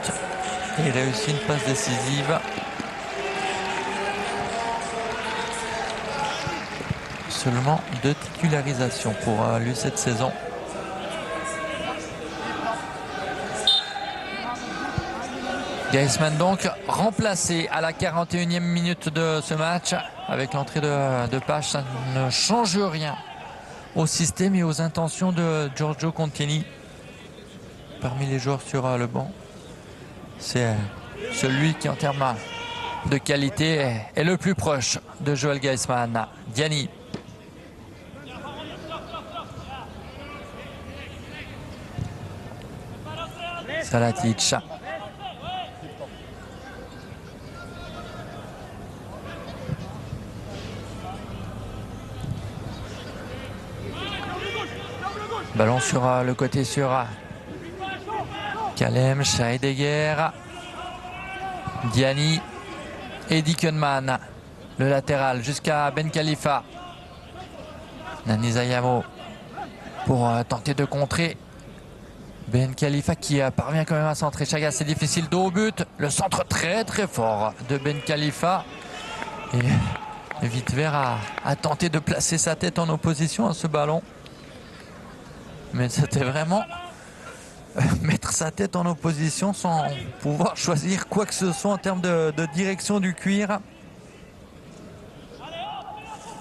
et réussi une passe décisive. Seulement 2 titularisations pour lui cette saison. Geisman donc remplacé à la 41e minute de ce match. Avec l'entrée de Pache, ça ne change rien au système et aux intentions de Giorgio Contini. Parmi les joueurs sur le banc, c'est celui qui en termes de qualité est le plus proche de Joel Geisman. Diani. Salatic. Ballon sur le côté sur Kalem, Scheidegger, Diani et Dickenman. Le latéral jusqu'à Ben Khalifa. Nani Zayamo pour tenter de contrer. Ben Khalifa qui parvient quand même à centrer. Chagas, c'est difficile de haut but. Le centre très fort de Ben Khalifa. Et Wittwer a tenté de placer sa tête en opposition à ce ballon. Mais c'était vraiment mettre sa tête en opposition sans pouvoir choisir quoi que ce soit en termes de direction du cuir.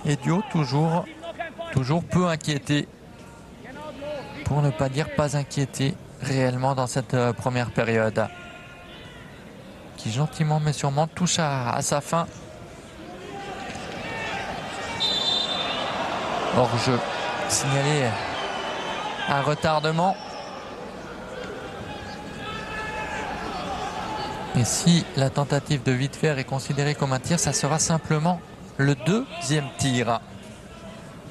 Et Dio toujours peu inquiété, pour ne pas dire pas inquiété réellement dans cette première période, qui gentiment mais sûrement touche à sa fin. Hors-jeu signalé, un retardement. Et si la tentative de Wittwer est considérée comme un tir, ça sera simplement le 2e tir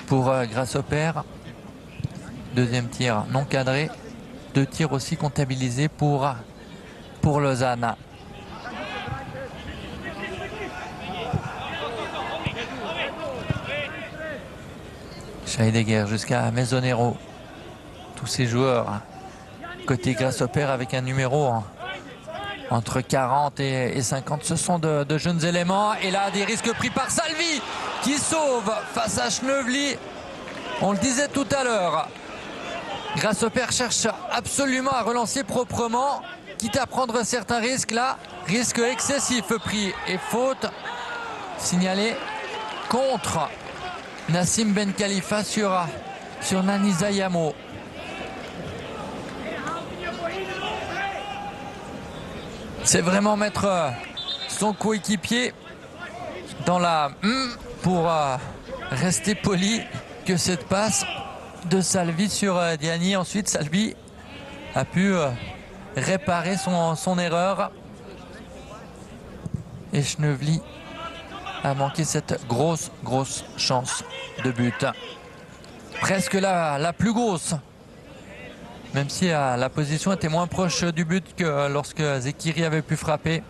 pour Grasshopper. 2e tir non cadré. 2 tirs aussi comptabilisés pour Lausanne. Scheidegger jusqu'à Mesonero. Tous ces joueurs côté Grasshopper avec un numéro entre 40 et 50. Ce sont de jeunes éléments. Et là, des risques pris par Salvi qui sauve face à Schnevely. On le disait tout à l'heure. Grasshopper cherche absolument à relancer proprement, quitte à prendre certains risques. Là, risque excessif pris et faute signalée contre Nassim Ben Khalifa sur Nani Zayamo. C'est vraiment mettre son coéquipier dans la pour rester poli que cette passe de Salvi sur Diani. Ensuite, Salvi a pu réparer son erreur. Et Schnevely a manqué cette grosse chance de but. Presque la plus grosse. Même si la position était moins proche du but que lorsque Zekiri avait pu frapper.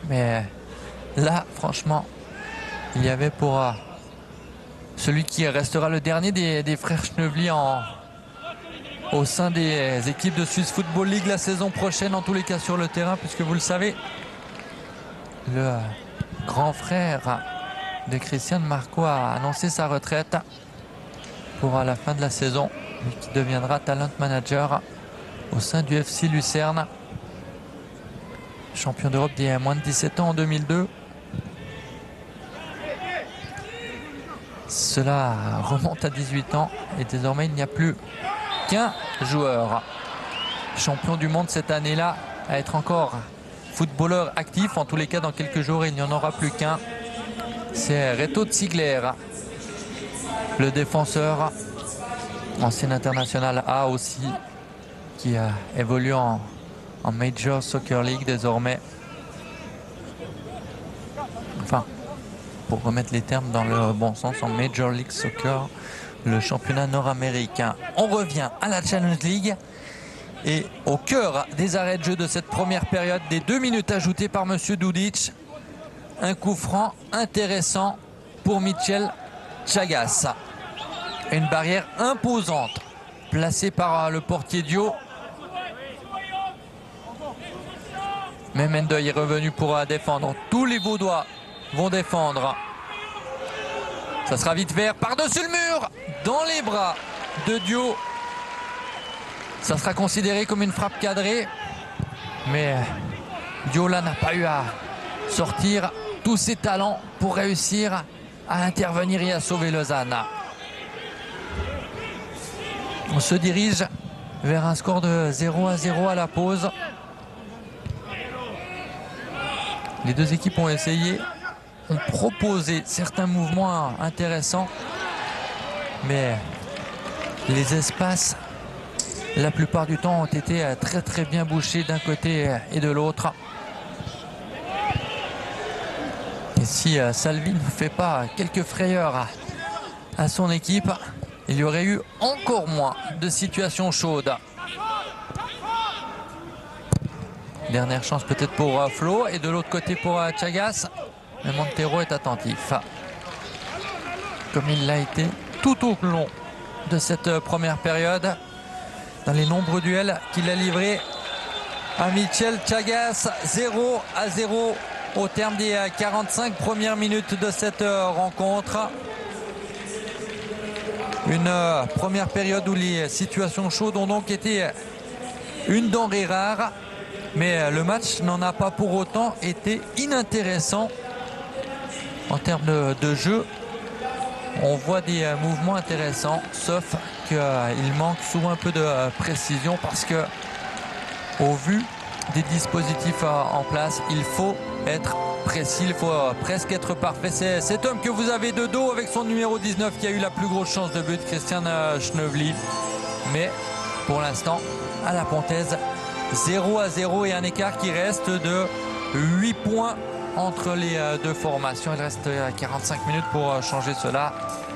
Mais là, franchement, il y avait pour celui qui restera le dernier des frères Schnevely au sein des équipes de Swiss Football League la saison prochaine, en tous les cas sur le terrain, puisque vous le savez, le grand frère de Christian Marco a annoncé sa retraite pour la fin de la saison, lui qui deviendra talent manager au sein du FC Lucerne, champion d'Europe des moins de 17 ans en 2002. Cela remonte à 18 ans et désormais il n'y a plus qu'un joueur champion du monde cette année-là à être encore footballeur actif. En tous les cas, dans quelques jours, il n'y en aura plus qu'un. C'est Reto Ziegler, le défenseur, ancien international A aussi, qui évolue en Major Soccer League désormais. Enfin, pour remettre les termes dans le bon sens, en Major League Soccer, le championnat nord-américain. On revient à la Challenge League et au cœur des arrêts de jeu de cette première période, des 2 minutes ajoutées par Monsieur Dudic. Un coup franc intéressant pour Mitchell Chagas. Une barrière imposante placée par le portier Dio. Mais Mendeuil est revenu pour défendre. Tous les Vaudois vont défendre. Ça sera vite vert par-dessus le mur, dans les bras de Dio. Ça sera considéré comme une frappe cadrée. Mais Dio là n'a pas eu à sortir tous ses talents pour réussir à intervenir et à sauver Lausanne. On se dirige vers un score de 0-0 à la pause. Les deux équipes ont essayé, ont proposé certains mouvements intéressants, mais les espaces, la plupart du temps, ont été très bien bouchés d'un côté et de l'autre. Et si Salvi ne fait pas quelques frayeurs à son équipe, il y aurait eu encore moins de situations chaudes. Dernière chance peut-être pour Flo, et de l'autre côté pour Chagas. Mais Montero est attentif, comme il l'a été tout au long de cette première période, dans les nombreux duels qu'il a livrés à Mitchell Chagas. 0-0 au terme des 45 premières minutes de cette rencontre. Une première période où les situations chaudes ont donc été une denrée rare, mais le match n'en a pas pour autant été inintéressant en termes de jeu. On voit des mouvements intéressants, sauf qu'il manque souvent un peu de précision, parce que au vu des dispositifs en place, il faut être précis, il faut presque être parfait. C'est cet homme que vous avez de dos avec son numéro 19 qui a eu la plus grosse chance de but, Christian Schnevely. Mais pour l'instant, à la Pontaise, 0-0 et un écart qui reste de 8 points entre les deux formations. Il reste 45 minutes pour changer cela.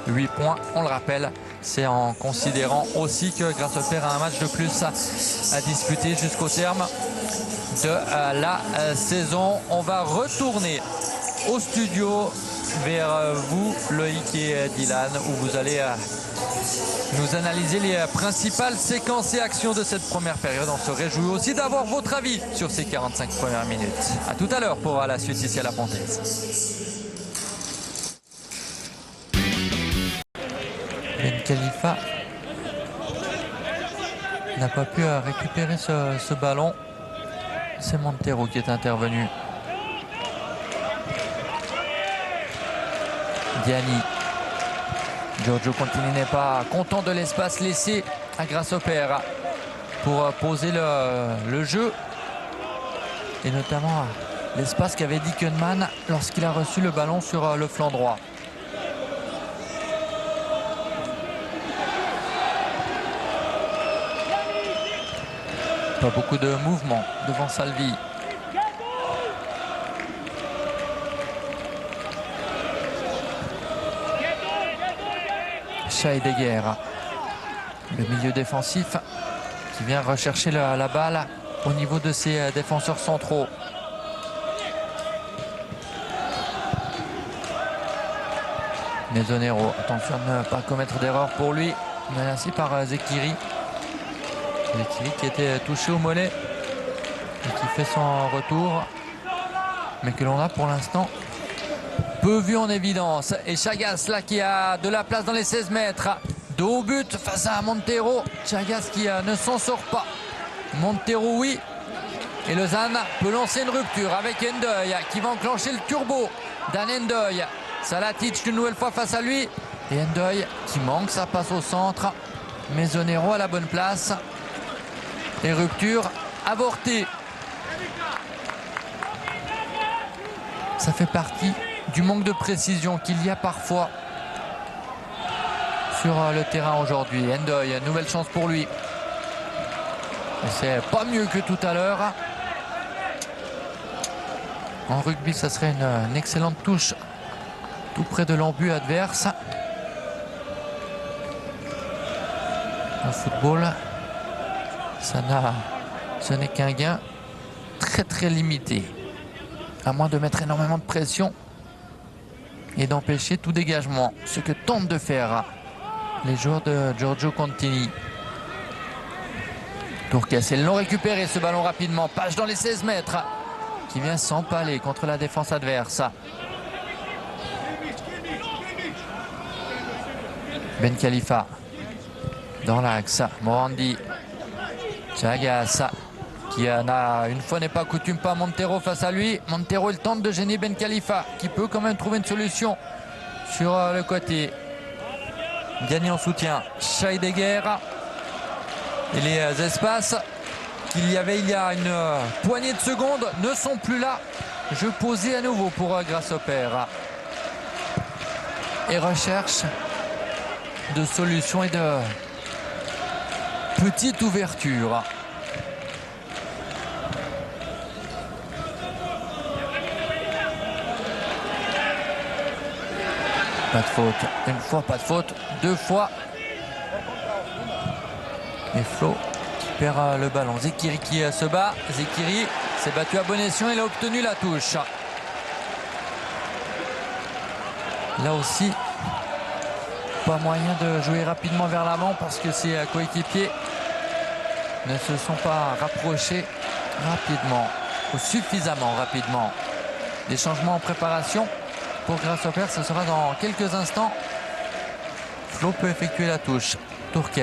8 points, on le rappelle, c'est en considérant aussi que Grasshopper a un match de plus à disputer jusqu'au terme de la saison. On va retourner au studio vers vous, Loïc et Dylan, où vous allez nous analyser les principales séquences et actions de cette première période. On se réjouit aussi d'avoir votre avis sur ces 45 premières minutes. A tout à l'heure pour la suite ici à la Pontaise. Ben Khalifa n'a pas pu récupérer ce ballon. C'est Montero qui est intervenu. Diani. Giorgio Contini n'est pas content de l'espace laissé à Grasshopper pour poser le jeu. Et notamment l'espace qu'avait dit Koeman lorsqu'il a reçu le ballon sur le flanc droit. Pas beaucoup de mouvement devant Salvi. Scheidegger, le milieu défensif qui vient rechercher la balle au niveau de ses défenseurs centraux. Mesonero, attention à ne pas commettre d'erreur pour lui, menacé par Zekiri. Zekiri qui était touché au mollet et qui fait son retour, mais que l'on a pour l'instant peu vu en évidence. Et Chagas là qui a de la place dans les 16 mètres, de haut but face à Montero. Chagas qui ne s'en sort pas. Montero oui. Et Lausanne peut lancer une rupture avec Endoy qui va enclencher le turbo d'An Endoy. Salatic une nouvelle fois face à lui. Et Endoy qui manque, ça passe au centre. Mesonero à la bonne place. Et rupture avortée. Ça fait partie du manque de précision qu'il y a parfois sur le terrain aujourd'hui. Endoy, nouvelle chance pour lui. C'est pas mieux que tout à l'heure. En rugby, ça serait une excellente touche tout près de l'embut adverse. En football, ce n'est qu'un gain très limité, à moins de mettre énormément de pression et d'empêcher tout dégagement, ce que tentent de faire les joueurs de Giorgio Contini. Tourkes, ils l'ont récupéré ce ballon rapidement, page dans les 16 mètres, qui vient s'empaler contre la défense adverse. Ben Khalifa dans l'axe, Morandi, Chagas qui n'a une fois n'est pas coutume pas Montero face à lui. Montero il tente de gêner Ben Khalifa qui peut quand même trouver une solution sur le côté. Gagné en soutien Scheidegger. Et les espaces qu'il y avait il y a une poignée de secondes ne sont plus là. Jeu posé à nouveau pour Grasshopper. Et recherche de solutions et de petite ouverture. Pas de faute. Une fois, pas de faute. Deux fois. Et Flo qui perd le ballon. Zekiri qui se bat. Zekiri s'est battu à bon escient. Il a obtenu la touche. Là aussi, pas moyen de jouer rapidement vers l'avant parce que ses coéquipiers ne se sont pas rapprochés rapidement ou suffisamment rapidement. Des changements en préparation pour Grasshopper, ce sera dans quelques instants. Flo peut effectuer la touche. Tourkes.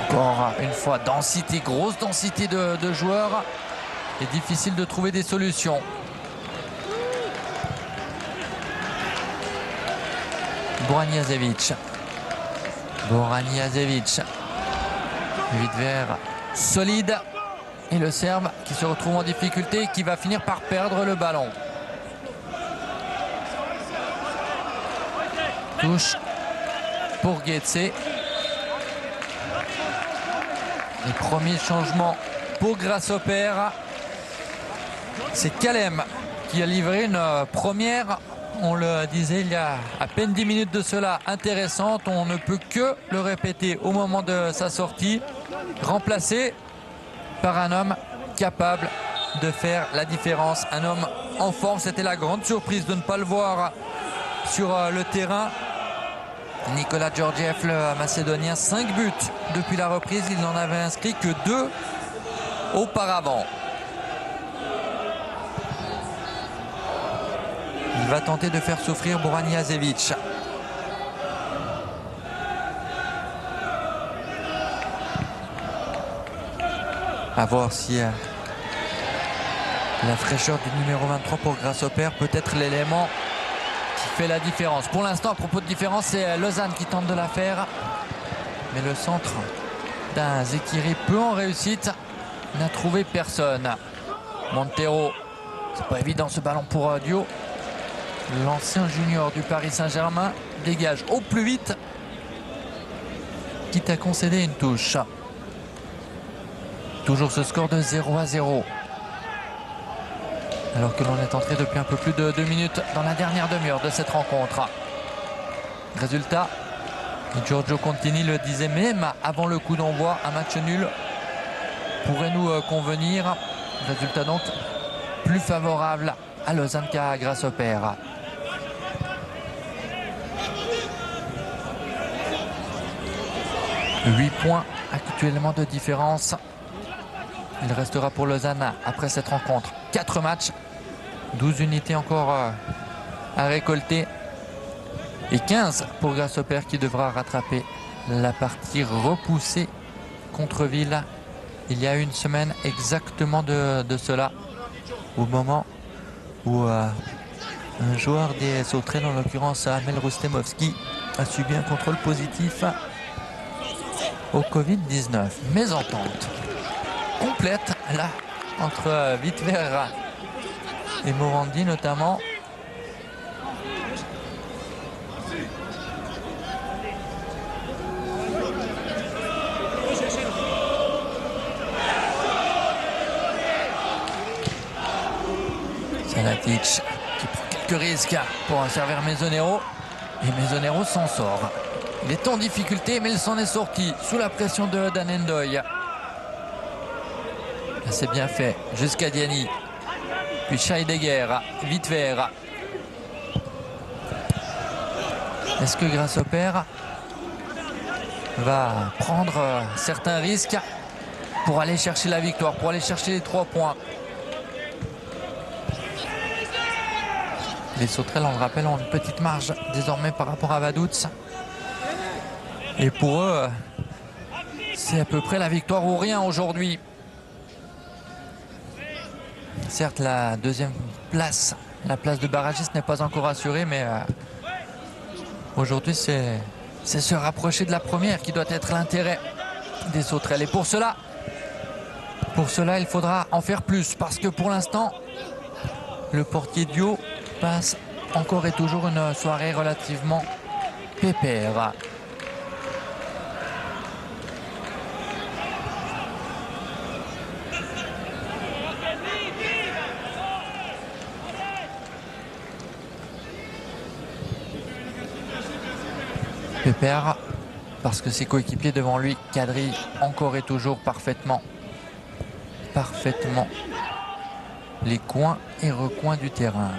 Encore une fois, densité, grosse densité de joueurs. Et difficile de trouver des solutions. Boraniazevic. Vite vert, solide. Et le Serbe qui se retrouve en difficulté, qui va finir par perdre le ballon. Touche pour Getse. Les premiers changements pour Grasshopper. C'est Kalem qui a livré une première, on le disait il y a à peine 10 minutes de cela, intéressante. On ne peut que le répéter au moment de sa sortie, remplacé par un homme capable de faire la différence, un homme en forme. C'était la grande surprise de ne pas le voir sur le terrain. Nikola Georgiev, le Macédonien, 5 buts depuis la reprise. Il n'en avait inscrit que 2 auparavant. Il va tenter de faire souffrir Boran Jasevic. À voir si la fraîcheur du numéro 23 pour Grasshopper peut être l'élément qui fait la différence. Pour l'instant, à propos de différence, c'est Lausanne qui tente de la faire. Mais le centre d'un Zekiri peu en réussite n'a trouvé personne. Montero, c'est pas évident ce ballon pour Dio. L'ancien junior du Paris Saint-Germain dégage au plus vite, quitte à concéder une touche. Toujours ce score de 0-0. Alors que l'on est entré depuis un peu plus de 2 minutes dans la dernière demi-heure de cette rencontre. Résultat, Giorgio Contini le disait même avant le coup d'envoi, un match nul pourrait nous convenir. Résultat donc plus favorable à Lausanne qu'à Grasshopper. « 8 points actuellement de différence. Il restera pour Lausanne après cette rencontre 4 matchs, 12 unités encore à récolter et 15 pour Grasshopper qui devra rattraper la partie repoussée contre Ville il y a une semaine exactement de cela, au moment où un joueur des Sauterelles, en l'occurrence Amel Rustemovski, a subi un contrôle positif au Covid-19. Mésentente complète là entre Wittwer et Morandi notamment. Salatic qui prend quelques risques pour servir Mesonero et Mesonero s'en sort. Il est en difficulté mais il s'en est sorti sous la pression de Dan Endoy. C'est bien fait jusqu'à Diani, puis Scheidegger, Wittwer. Est-ce que Grasshopper va prendre certains risques pour aller chercher la victoire, pour aller chercher les 3 points? Les Sauterelles, on le rappelle, ont une petite marge désormais par rapport à Vaduz. Et pour eux, c'est à peu près la victoire ou rien aujourd'hui. Certes, la deuxième place, la place de barragiste n'est pas encore assurée, mais aujourd'hui, c'est se rapprocher de la première qui doit être l'intérêt des Sauterelles. Et pour cela, il faudra en faire plus, parce que pour l'instant, le portier Dio passe encore et toujours une soirée relativement pépère. Pépère parce que ses coéquipiers devant lui quadrillent encore et toujours parfaitement les coins et recoins du terrain.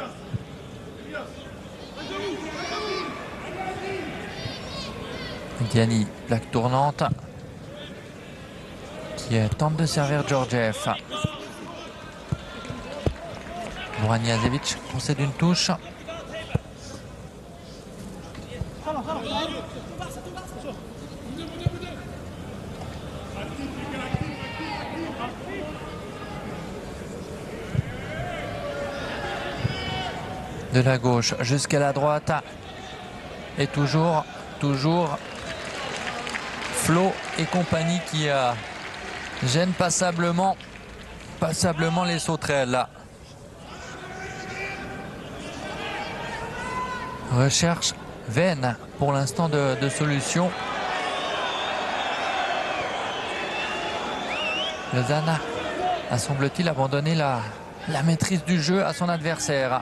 Diani, plaque tournante, qui tente de servir Georgiev. Boran Jasevic concède une touche. De la gauche jusqu'à la droite. Et toujours Flo et compagnie qui gênent passablement les Sauterelles. Recherche vaine pour l'instant de solution. Lausanne a, semble-t-il, abandonné la maîtrise du jeu à son adversaire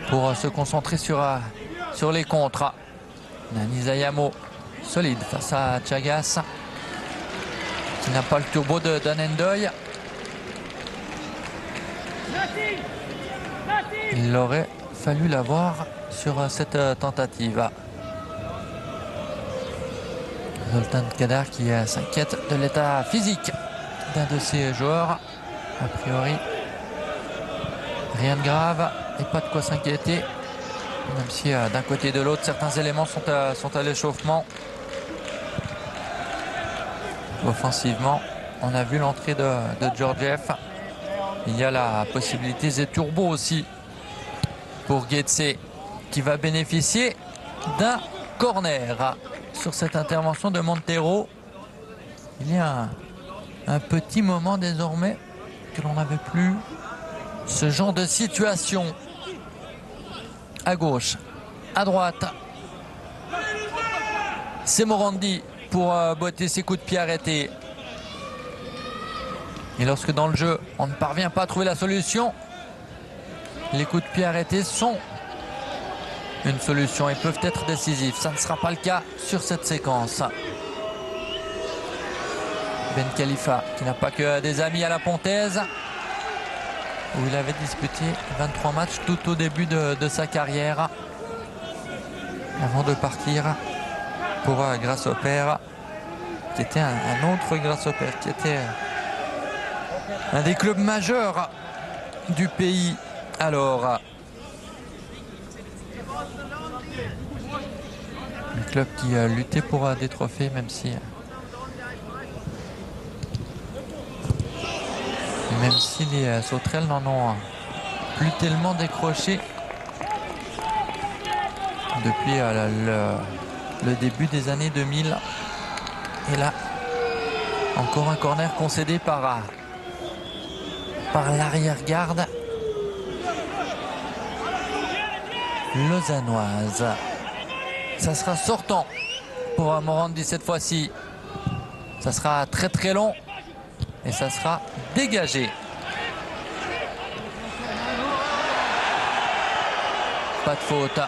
pour se concentrer sur les contres. Nani Zayamo, solide face à Chagas, qui n'a pas le turbo de Danendoy. Il aurait fallu l'avoir sur cette tentative. Zoltan Kadar qui s'inquiète de l'état physique d'un de ses joueurs. A priori, rien de grave et pas de quoi s'inquiéter, même si d'un côté et de l'autre, certains éléments sont à l'échauffement. Offensivement, on a vu l'entrée de Georgiev. Il y a la possibilité Z-Turbo aussi pour Getse, qui va bénéficier d'un corner sur cette intervention de Montero. Il y a un petit moment désormais que l'on n'avait plus ce genre de situation. À gauche, à droite, c'est Morandi pour botter ses coups de pied arrêtés. Et lorsque dans le jeu, on ne parvient pas à trouver la solution, les coups de pied arrêtés sont une solution et peuvent être décisifs. Ça ne sera pas le cas sur cette séquence. Ben Khalifa, qui n'a pas que des amis à la Pontaise, où il avait disputé 23 matchs tout au début de sa carrière, avant de partir pour Grasshopper, qui était un autre Grasshopper, qui était un des clubs majeurs du pays. Alors, le club qui luttait pour des trophées, même si les sauterelles n'en ont plus tellement décroché depuis le début des années 2000. Et là, encore un corner concédé par l'arrière-garde lausannoise. Ça sera sortant pour Morandi cette fois-ci. Ça sera très très long et ça sera dégagé. Pas de faute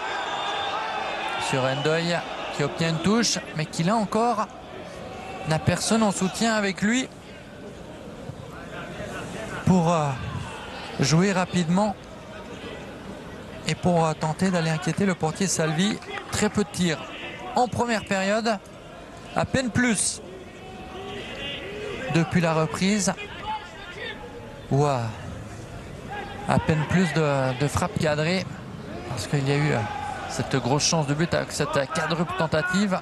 sur Endoy, qui obtient une touche, mais qui là encore n'a personne en soutien avec lui pour jouer rapidement et pour tenter d'aller inquiéter le portier Salvi. Très peu de tirs en première période, à peine plus depuis la reprise, ou à peine plus de frappes cadrées, parce qu'il y a eu cette grosse chance de but avec cette quadruple tentative.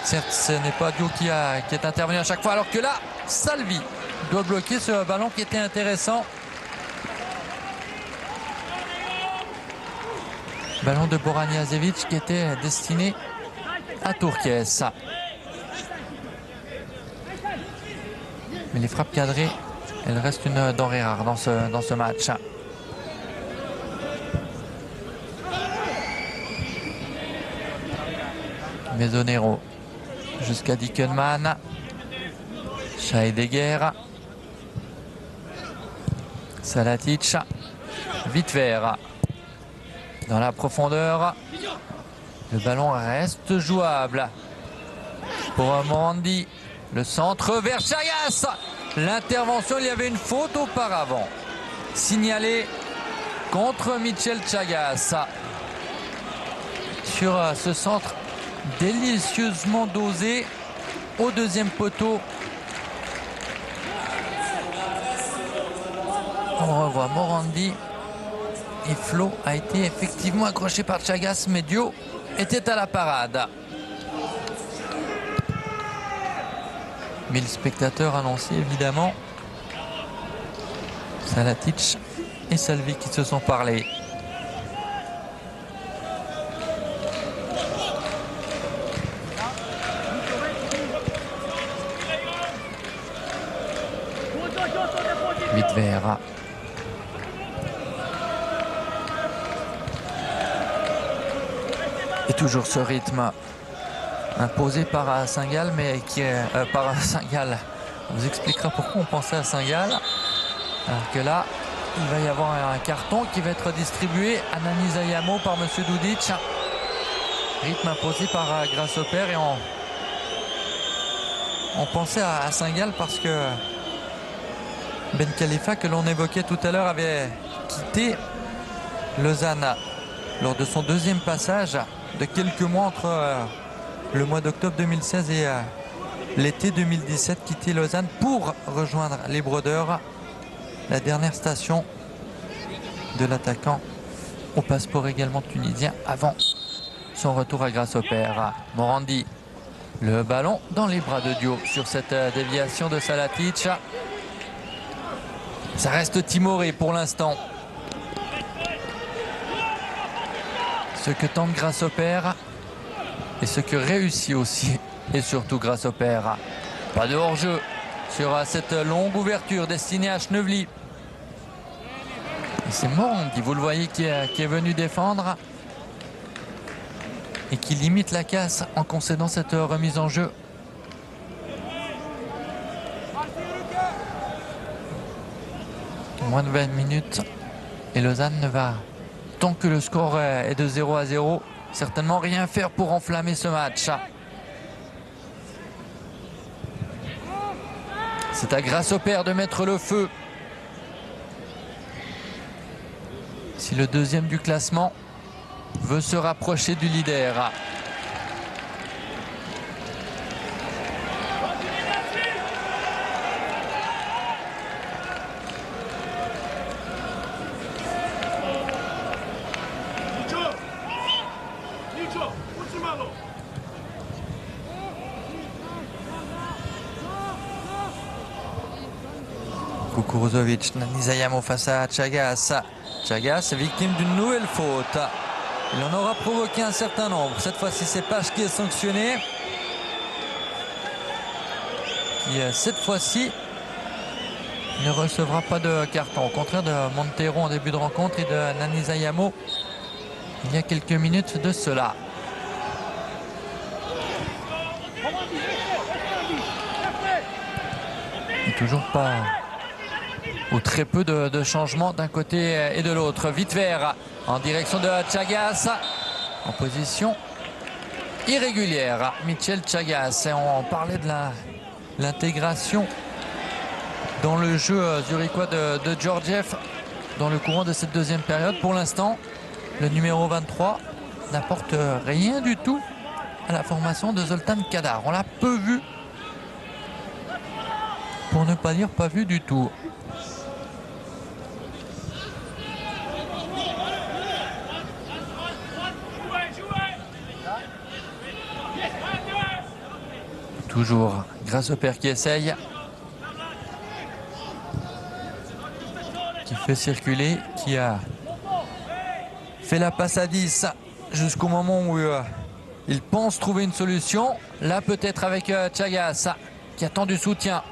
Certes, ce n'est pas Dio qui est intervenu à chaque fois, alors que là, Salvi doit bloquer ce ballon qui était intéressant. Ballon de Boraniazevic qui était destiné à Turques. Mais les frappes cadrées, elles restent une denrée rare dans ce match. Mesonero jusqu'à Dickenman. Scheidegger. Salatic. Vitver. Dans la profondeur. Le ballon reste jouable pour Morandi. Le centre vers Chagas. L'intervention, il y avait une faute auparavant signalée contre Michel Chagas sur ce centre délicieusement dosé au deuxième poteau. On revoit Morandi et Flo a été effectivement accroché par Chagas, mais Dio était à la parade. 1000 spectateurs annoncés évidemment. Salatic et Salvi qui se sont parlé. Vitver. Et toujours ce rythme imposé par Saint-Gall, mais qui est par Saint-Gall. On vous expliquera pourquoi on pensait à Saint-Gall. Alors que là, il va y avoir un carton qui va être distribué à Nani Zayamo par Monsieur Dudic. Rythme imposé par Grasshopper et on pensait à Saint-Gall parce que Ben Khalifa, que l'on évoquait tout à l'heure, avait quitté Lausanne lors de son deuxième passage de quelques mois entre le mois d'octobre 2016 et l'été 2017, quitté Lausanne pour rejoindre les Brodeurs, la dernière station de l'attaquant au passeport également tunisien avant son retour à Grasshopper. Morandi, le ballon dans les bras de Dio sur cette déviation de Salatic. Ça reste timoré pour l'instant. Ce que tente Grasshopper et ce que réussit aussi et surtout Grasshopper. Pas de hors-jeu sur cette longue ouverture destinée à Schnevely. C'est Morandi, vous le voyez, qui est venu défendre et qui limite la casse en concédant cette remise en jeu. Moins de 20 minutes et Lausanne ne va, tant que le score est de 0-0, certainement rien faire pour enflammer ce match. C'est à Grasshopper de mettre le feu. Si le deuxième du classement veut se rapprocher du leader. Kukuruzovic, Nani Zayamo face à Chagas. Chagas, victime d'une nouvelle faute. Il en aura provoqué un certain nombre. Cette fois-ci, c'est Pache qui est sanctionné. Qui, cette fois-ci, ne recevra pas de carton. Au contraire de Montero en début de rencontre et de Nani Zayamo il y a quelques minutes de cela. Et toujours pas ou très peu de changements d'un côté et de l'autre. Vite vert en direction de Chagas en position irrégulière. Mitchell Chagas, et on parlait de l'intégration dans le jeu zurichois de Georgiev dans le courant de cette deuxième période. Pour l'instant, le numéro 23 n'apporte rien du tout à la formation de Zoltan Kadar. On l'a peu vu, pour ne pas dire pas vu du tout. Toujours Grasshopper qui essaye, qui fait circuler, qui a fait la passe à 10 jusqu'au moment où il pense trouver une solution. Là peut-être avec Chagas qui attend du soutien.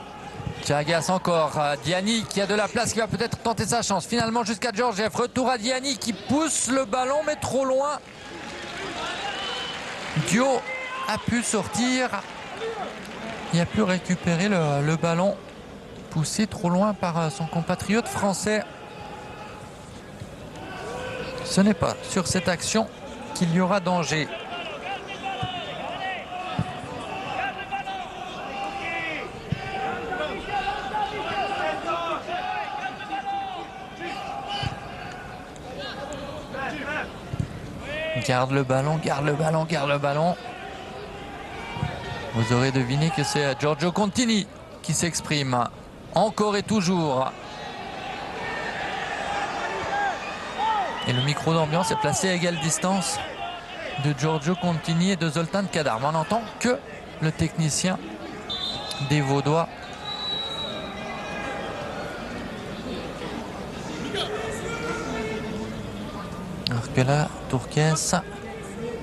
Chagas encore, Diani qui a de la place, qui va peut-être tenter sa chance. Finalement jusqu'à Georgiev, retour à Diani qui pousse le ballon mais trop loin. Dio a pu sortir. Il a pu récupérer le ballon poussé trop loin par son compatriote français. Ce n'est pas sur cette action qu'il y aura danger. Garde le ballon, garde le ballon, garde le ballon. Vous aurez deviné que c'est Giorgio Contini qui s'exprime. Encore et toujours. Et le micro d'ambiance est placé à égale distance de Giorgio Contini et de Zoltan Kadar. Mais on n'entend que le technicien des Vaudois. Alors que là, Turquès,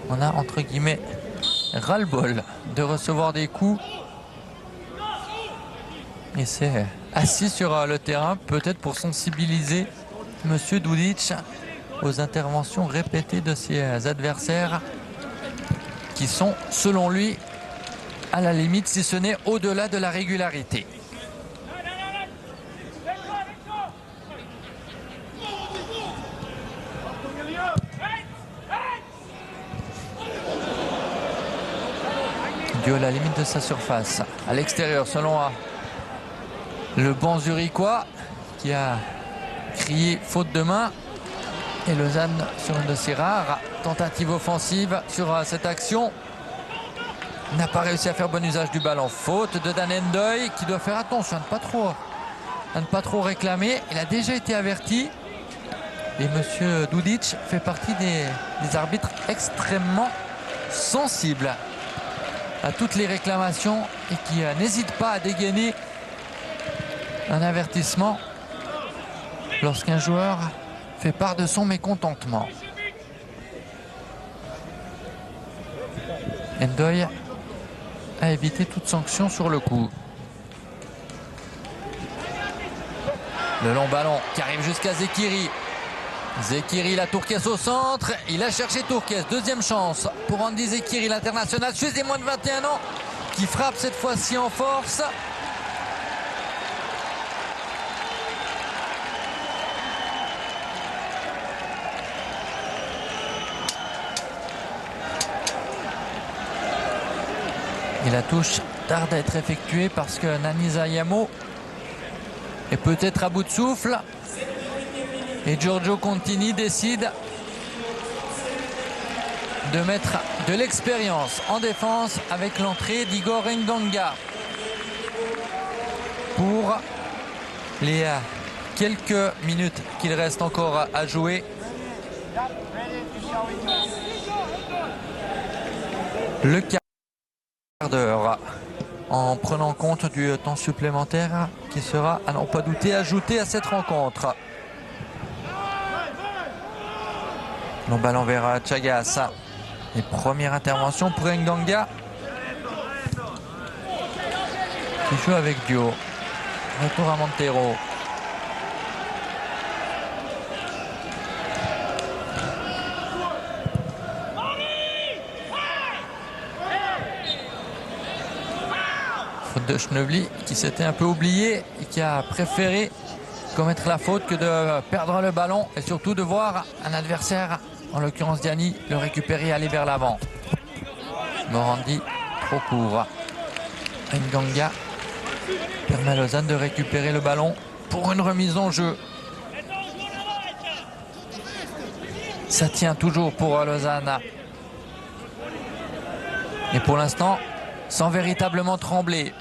on a entre guillemets ras-le-bol de recevoir des coups. Et c'est assis sur le terrain, peut-être pour sensibiliser Monsieur Dudic aux interventions répétées de ses adversaires qui sont, selon lui, à la limite, si ce n'est au-delà de la régularité. Dio à la limite de sa surface. À l'extérieur, selon le bon Zurichois qui a crié faute de main. Et Lausanne sur une de ses rares tentatives offensives sur cette action n'a pas réussi à faire bon usage du ballon. Faute de Dan Endoy qui doit faire attention à ne pas trop réclamer. Il a déjà été averti. Et monsieur Dudic fait partie des arbitres extrêmement sensibles à toutes les réclamations et qui n'hésite pas à dégainer un avertissement lorsqu'un joueur fait part de son mécontentement. Endoy a évité toute sanction sur le coup. Le long ballon qui arrive jusqu'à Zekiri. Zekiri, la Tourcaisse au centre. Il a cherché Tourcaisse. Deuxième chance pour Andy Zekiri, l'international suisse des moins de 21 ans, qui frappe cette fois-ci en force. Et la touche tarde à être effectuée parce que Nani Zayamo est peut-être à bout de souffle. Et Giorgio Contini décide de mettre de l'expérience en défense avec l'entrée d'Igor Nganga pour les quelques minutes qu'il reste encore à jouer. Le quart d'heure, en prenant compte du temps supplémentaire qui sera, à n'en pas douter, ajouté à cette rencontre. Le ballon vers Chagas. Et première intervention pour Nganga qui joue avec Dio. Retour à Montero. Faute de Schnebly qui s'était un peu oublié et qui a préféré commettre la faute que de perdre le ballon et surtout de voir un adversaire, en l'occurrence Diani, le récupérer et aller vers l'avant. Morandi trop court. Nganga permet à Lausanne de récupérer le ballon pour une remise en jeu. Ça tient toujours pour Lausanne. Et pour l'instant, sans véritablement trembler.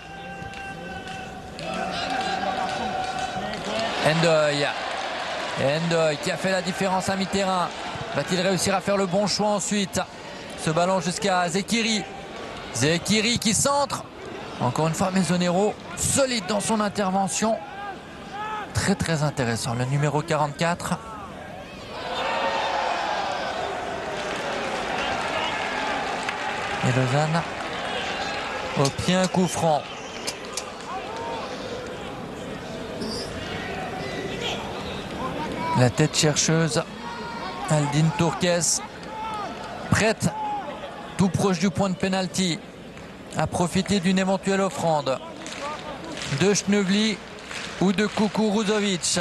Endoy qui a fait la différence à mi-terrain. Va-t-il réussir à faire le bon choix ensuite? Ce ballon jusqu'à Zekiri. Zekiri qui centre. Encore une fois, Mesonero solide dans son intervention. Très très intéressant. Le numéro 44. Et Lausanne obtient un coup franc. La tête chercheuse, Aldine Tourcaisse, prête, tout proche du point de pénalty, à profiter d'une éventuelle offrande de Schnebly ou de Kukuruzovic.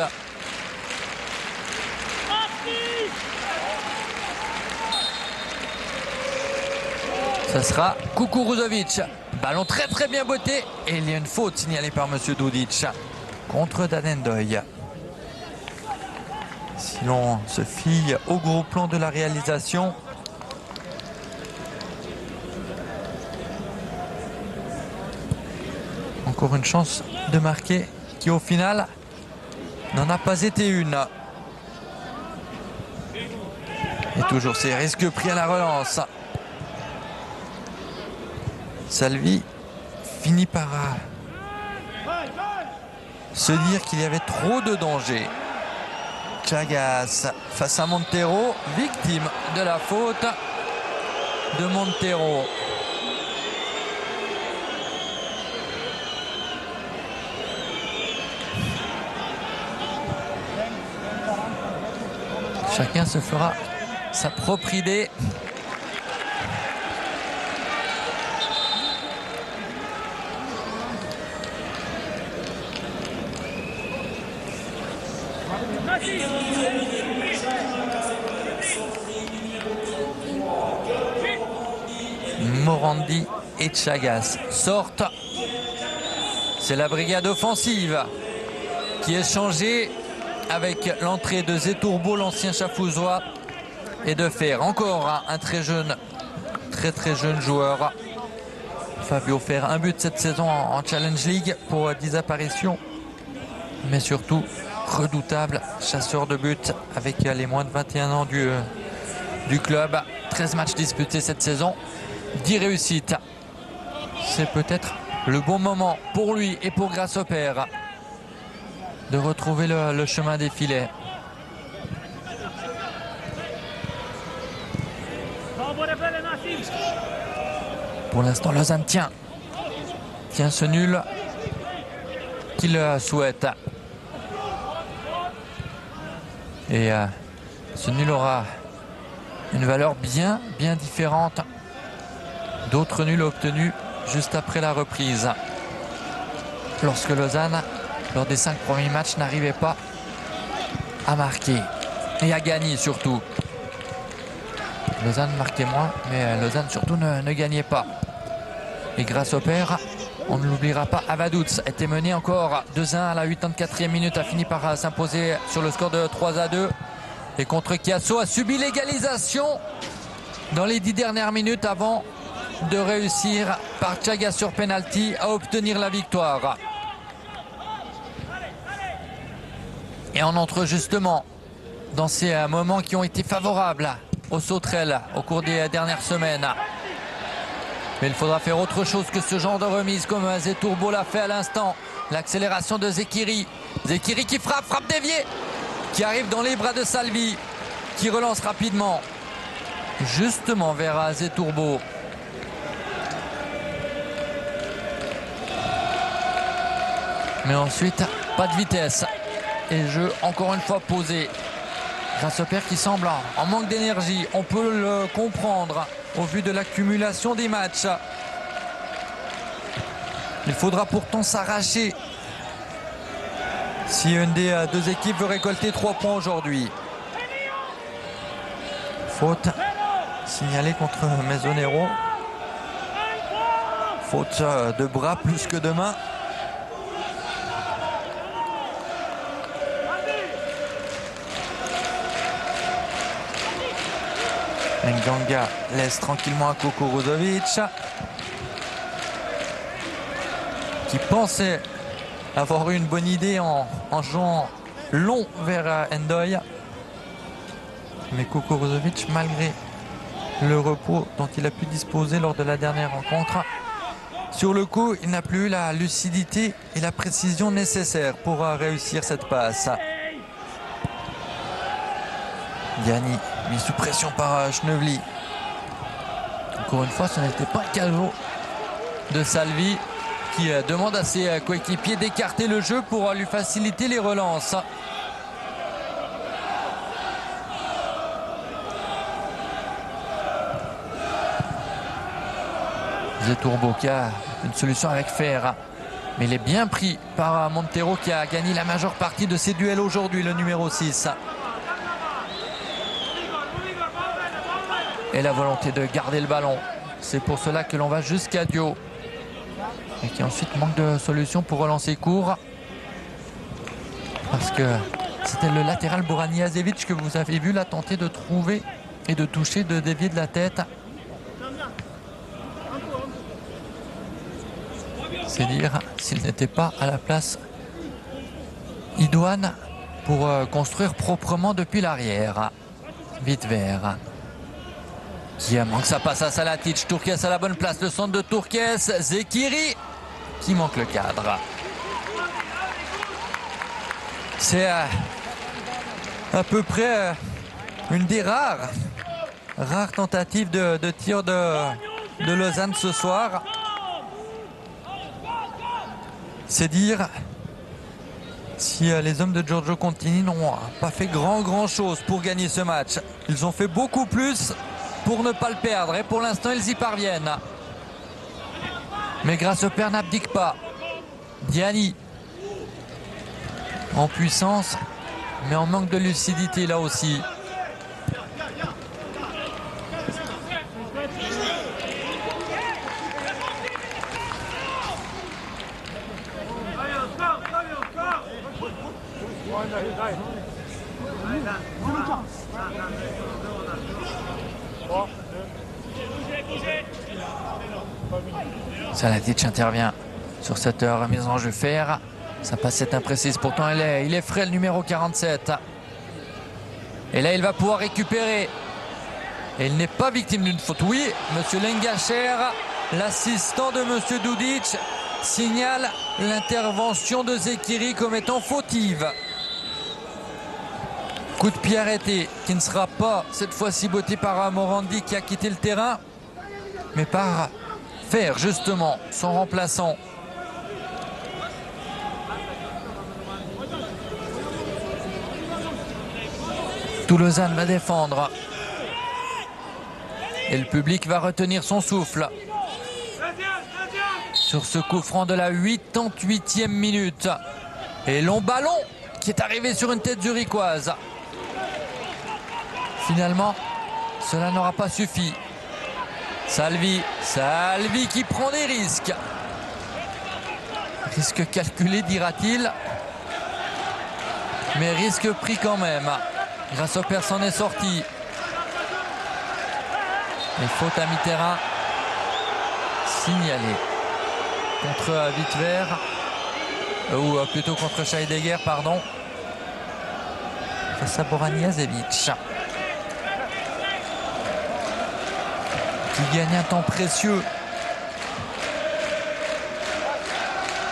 Ce sera Kukuruzovic. Ballon très très bien botté. Et il y a une faute signalée par monsieur Dudic contre Dan Endoy. Si l'on se fie au gros plan de la réalisation, encore une chance de marquer qui au final n'en a pas été une. Et toujours ces risques pris à la relance. Salvi finit par se dire qu'il y avait trop de danger. Chagas face à Montero, victime de la faute de Montero. Chacun se fera sa propre idée. Morandi et Chagas sortent. C'est la brigade offensive qui est changée avec l'entrée de Zetourbo, l'ancien Chafouzois, et de Fer. Encore un très jeune joueur. Fabio Fer, un but cette saison en Challenge League pour 10 apparitions. Mais surtout, redoutable chasseur de but avec les moins de 21 ans du club. 13 matchs disputés cette saison, 10 réussites. C'est peut-être le bon moment pour lui et pour Grasshopper de retrouver le chemin des filets. Pour l'instant, Lausanne tient ce nul qu'il souhaite. Et ce nul aura une valeur bien différente d'autres nuls obtenus juste après la reprise. Lorsque Lausanne, lors des 5 premiers matchs, n'arrivait pas à marquer et à gagner surtout. Lausanne marquait moins, mais Lausanne surtout ne gagnait pas. Et Grasshopper, on ne l'oubliera pas, Avaduz était mené encore 2-1 à la 84e minute, a fini par s'imposer sur le score de 3-2. Et contre Chiasso a subi l'égalisation dans les 10 dernières minutes avant de réussir par Chagas sur penalty à obtenir la victoire. Et on entre justement dans ces moments qui ont été favorables aux sauterelles au cours des dernières semaines. Mais il faudra faire autre chose que ce genre de remise comme Zetourbo l'a fait à l'instant. L'accélération de Zekiri. Zekiri qui frappe déviée, qui arrive dans les bras de Salvi, qui relance rapidement justement vers Zetourbo. Mais ensuite, pas de vitesse. Et jeu encore une fois posé. Grasshopper qui semble en manque d'énergie. On peut le comprendre au vu de l'accumulation des matchs. Il faudra pourtant s'arracher si une des deux équipes veut récolter 3 points aujourd'hui. Faute signalée contre Mesonero. Faute de bras plus que de main. Nganga laisse tranquillement à Kukuruzovic, qui pensait avoir eu une bonne idée en jouant long vers Endoy. Mais Kukuruzovic, malgré le repos dont il a pu disposer lors de la dernière rencontre, sur le coup, il n'a plus eu la lucidité et la précision nécessaires pour réussir cette passe. Gianni mis sous pression par Schnevely. Encore une fois, ce n'était pas un cadeau de Salvi qui demande à ses coéquipiers d'écarter le jeu pour lui faciliter les relances. Zetourbo qui a une solution avec Fer, mais il est bien pris par Montero qui a gagné la majeure partie de ses duels aujourd'hui, le numéro 6. Et la volonté de garder le ballon. C'est pour cela que l'on va jusqu'à Dio. Et qui ensuite manque de solution pour relancer court. Parce que c'était le latéral Boraniazevic que vous avez vu là tenter de trouver et de toucher, de dévier de la tête. C'est dire s'il n'était pas à la place idoine pour construire proprement depuis l'arrière. Vite vert. Qui manque sa passe à Salatic. Turques à la bonne place. Le centre de Turques. Zekiri qui manque le cadre. C'est à peu près une des rares tentatives de tir de Lausanne ce soir. C'est dire si les hommes de Giorgio Contini n'ont pas fait grand chose pour gagner ce match. Ils ont fait beaucoup plus pour ne pas le perdre et pour l'instant ils y parviennent. Mais Grasshopper n'abdique pas. Gianni en puissance mais en manque de lucidité là aussi. Saladic intervient sur cette remise en jeu fer. Sa passe est imprécise, pourtant il est frais, le numéro 47. Et là il va pouvoir récupérer. Et il n'est pas victime d'une faute. Oui, monsieur Lengacher, l'assistant de monsieur Dudic, signale l'intervention de Zekiri comme étant fautive. Coup de pied arrêté qui ne sera pas cette fois-ci botté par Morandi qui a quitté le terrain, mais par Fer, justement, son remplaçant. Toulousain va défendre. Et le public va retenir son souffle sur ce coup franc de la 88e minute. Et long ballon qui est arrivé sur une tête zurichoise. Finalement, cela n'aura pas suffi. Salvi qui prend des risques. Risque calculé, dira-t-il. Mais risque pris quand même. Grasshopper s'en est sorti. Et faute à mi-terrain signalée contre Wittwer, ou plutôt contre Scheidegger, pardon, face à Boran Jasevic, qui gagne un temps précieux.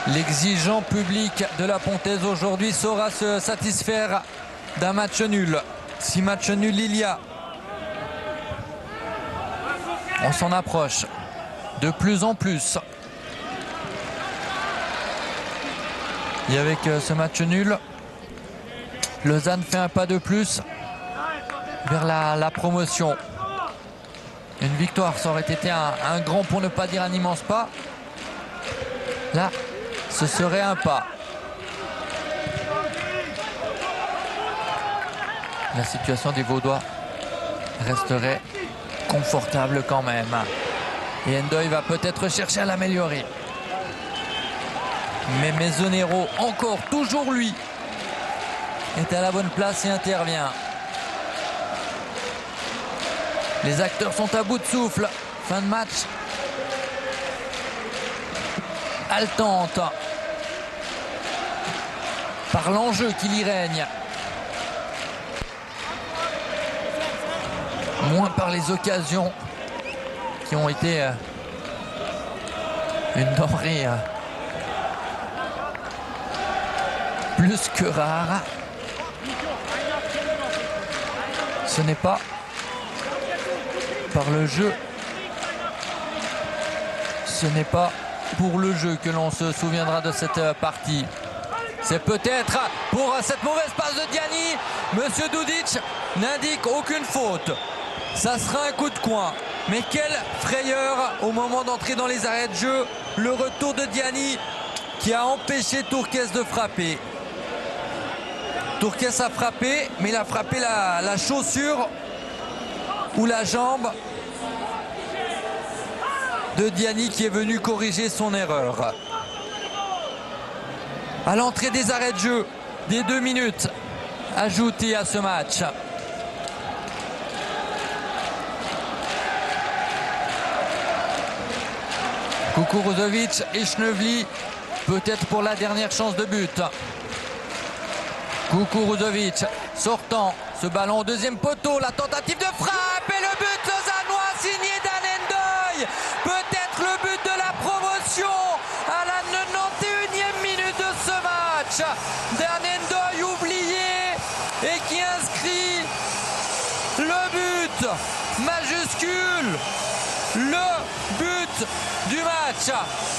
L'exigeant public de la Pontaise aujourd'hui saura se satisfaire d'un match nul. Si match nul il y a, on s'en approche de plus en plus. Et avec ce match nul, Lausanne fait un pas de plus vers la promotion. Une victoire, ça aurait été un grand, pour ne pas dire un immense pas. Là, ce serait un pas. La situation des Vaudois resterait confortable quand même. Et Ndoye va peut-être chercher à l'améliorer. Mais Mesonero, encore, toujours lui, est à la bonne place et intervient. Les acteurs sont à bout de souffle. Fin de match haletante par l'enjeu qui y règne. Moins par les occasions qui ont été une denrée plus que rare. Ce n'est pas par le jeu, ce n'est pas pour le jeu que l'on se souviendra de cette partie. C'est peut-être pour cette mauvaise passe de Diani. Monsieur Dudic n'indique aucune faute. Ça sera un coup de coin. Mais quelle frayeur au moment d'entrer dans les arrêts de jeu. Le retour de Diani qui a empêché Tourquès de frapper. Tourquès a frappé, mais il a frappé la chaussure ou la jambe de Diani qui est venu corriger son erreur. À l'entrée des arrêts de jeu, des 2 minutes ajoutées à ce match. Kukuruzovic et Schnevely, peut-être pour la dernière chance de but. Kukuruzovic sortant, ce ballon au deuxième poteau, la tentative de frappe et le but lausannois signé Dan Ndoye. Peut-être le but de la promotion à la 91e minute de ce match. Dan Ndoye oublié et qui inscrit le but majuscule. Le but du match,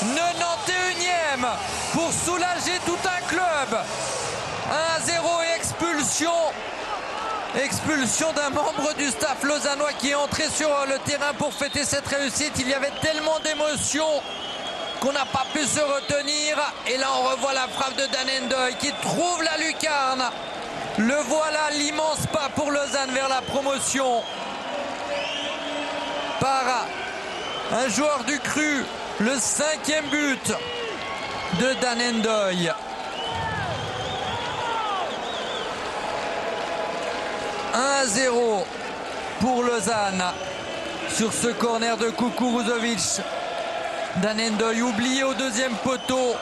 91e, pour soulager tout un club. 1-0 et expulsion d'un membre du staff lausannois qui est entré sur le terrain pour fêter cette réussite. Il y avait tellement d'émotions qu'on n'a pas pu se retenir. Et là on revoit la frappe de Dan Ndoye qui trouve la lucarne. Le voilà, l'immense pas pour Lausanne vers la promotion. Par un joueur du Cru, le 5e but de Dan Ndoye. « 1-0 pour Lausanne sur ce corner de Kukuruzovic Dan Endoy oublié au deuxième poteau.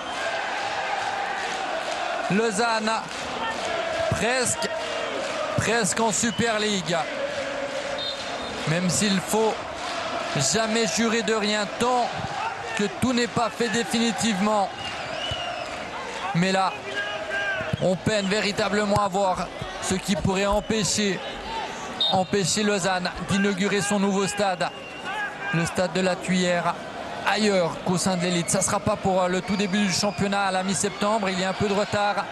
Lausanne presque en Super League. Même s'il faut jamais jurer de rien tant que tout n'est pas fait définitivement. Mais là, on peine véritablement à voir ce qui pourrait empêcher Lausanne d'inaugurer son nouveau stade. Le stade de la Tuyère, ailleurs qu'au sein de l'élite. Ça ne sera pas pour le tout début du championnat à la mi-septembre. Il y a un peu de retard,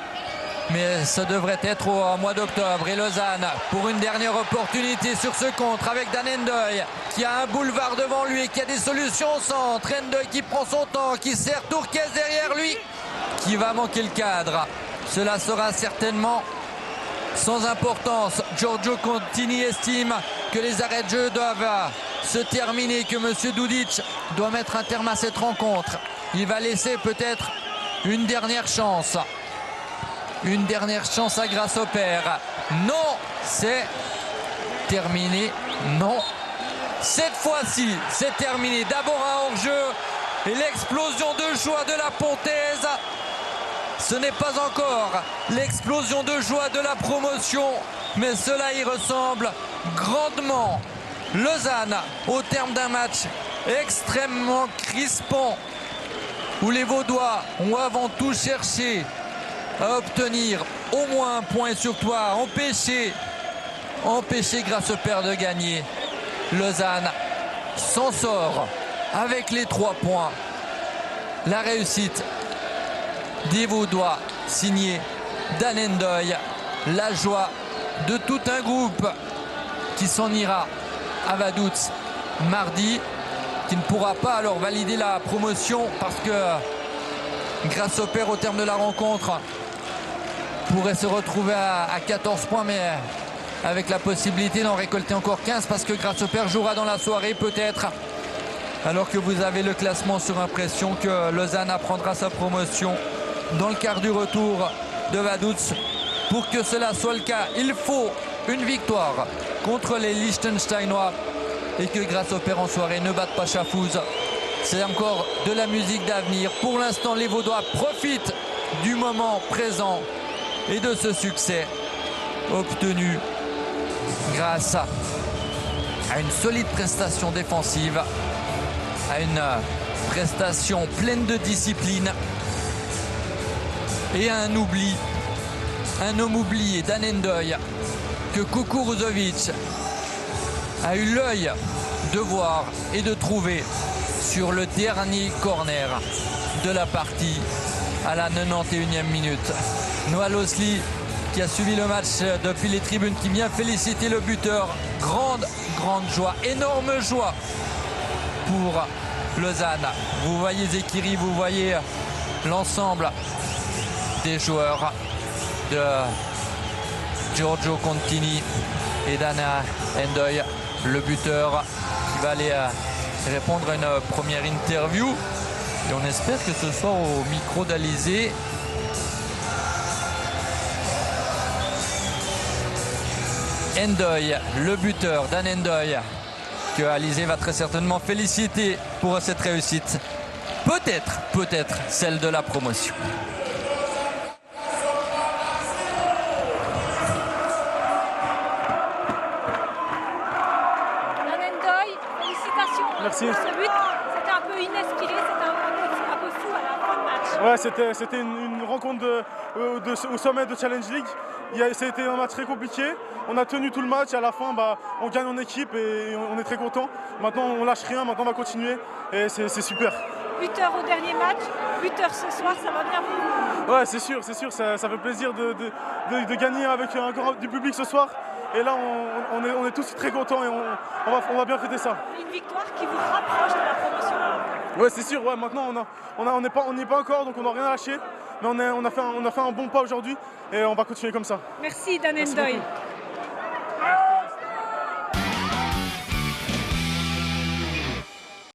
mais ça devrait être au mois d'octobre. Et Lausanne pour une dernière opportunité sur ce contre avec Dan Endoy qui a un boulevard devant lui et qui a des solutions au centre. Endoy qui prend son temps, qui sert Tourquez derrière lui, qui va manquer le cadre. Cela sera certainement sans importance. Giorgio Contini estime que les arrêts de jeu doivent se terminer, que M. Dudic doit mettre un terme à cette rencontre. Il va laisser peut-être une dernière chance. Une dernière chance à Grasshopper. Non, c'est terminé. Non, cette fois-ci, c'est terminé. D'abord un hors-jeu et l'explosion de joie de la Pontaise. Ce n'est pas encore l'explosion de joie de la promotion, mais cela y ressemble grandement. Lausanne, au terme d'un match extrêmement crispant, où les Vaudois ont avant tout cherché à obtenir au moins un point et surtout à empêcher Grasshopper de gagner. Lausanne s'en sort avec les 3 points. La réussite des Vaudois, signé Dan Endoy. La joie de tout un groupe qui s'en ira à Vaduz mardi, qui ne pourra pas alors valider la promotion parce que Grasshopper au terme de la rencontre pourrait se retrouver à 14 points, mais avec la possibilité d'en récolter encore 15 parce que Grasshopper jouera dans la soirée peut-être, alors que vous avez le classement sur impression que Lausanne apprendra sa promotion dans le quart du retour de Vaduz. Pour que cela soit le cas, il faut une victoire contre les Liechtensteinois et que Grasshopper en soirée ne batte pas Schaffhouse. C'est encore de la musique d'avenir. Pour l'instant, les Vaudois profitent du moment présent et de ce succès obtenu grâce à une solide prestation défensive, à une prestation pleine de discipline et à un homme oublié, Dan Endoy, que Kukuruzovic a eu l'œil de voir et de trouver sur le dernier corner de la partie à la 91e minute. Noah Losli, qui a suivi le match depuis les tribunes, qui vient féliciter le buteur. Grande joie, énorme joie pour Lausanne. Vous voyez Zekiri, vous voyez l'ensemble des joueurs de Giorgio Contini et Dan Endoy, le buteur, qui va aller répondre à une première interview. Et on espère que ce soit au micro d'Alizé. Endoy, le buteur, Dan Endoy, que Alizé va très certainement féliciter pour cette réussite. Peut-être celle de la promotion. Dan Endoy, félicitations Merci. pour ce but. C'était un peu inespéré, c'était un peu fou à la fin de match. Ouais, c'était une rencontre au sommet de Challenge League. C'était un match très compliqué. On a tenu tout le match et à la fin, on gagne en équipe et on est très content. Maintenant, on lâche rien. Maintenant, on va continuer et c'est super. Buteur au dernier match, buteur ce soir, ça va bien pour vous? Ouais, c'est sûr. Ça fait plaisir de gagner avec encore du public ce soir. Et là, on est tous très contents et on va bien fêter ça. Une victoire qui vous rapproche de la promotion. Ouais, c'est sûr. Ouais, maintenant, on n'y est pas encore, donc on n'a rien à lâcher. Mais on a fait un bon pas aujourd'hui et on va continuer comme ça. Merci Dan Endoy.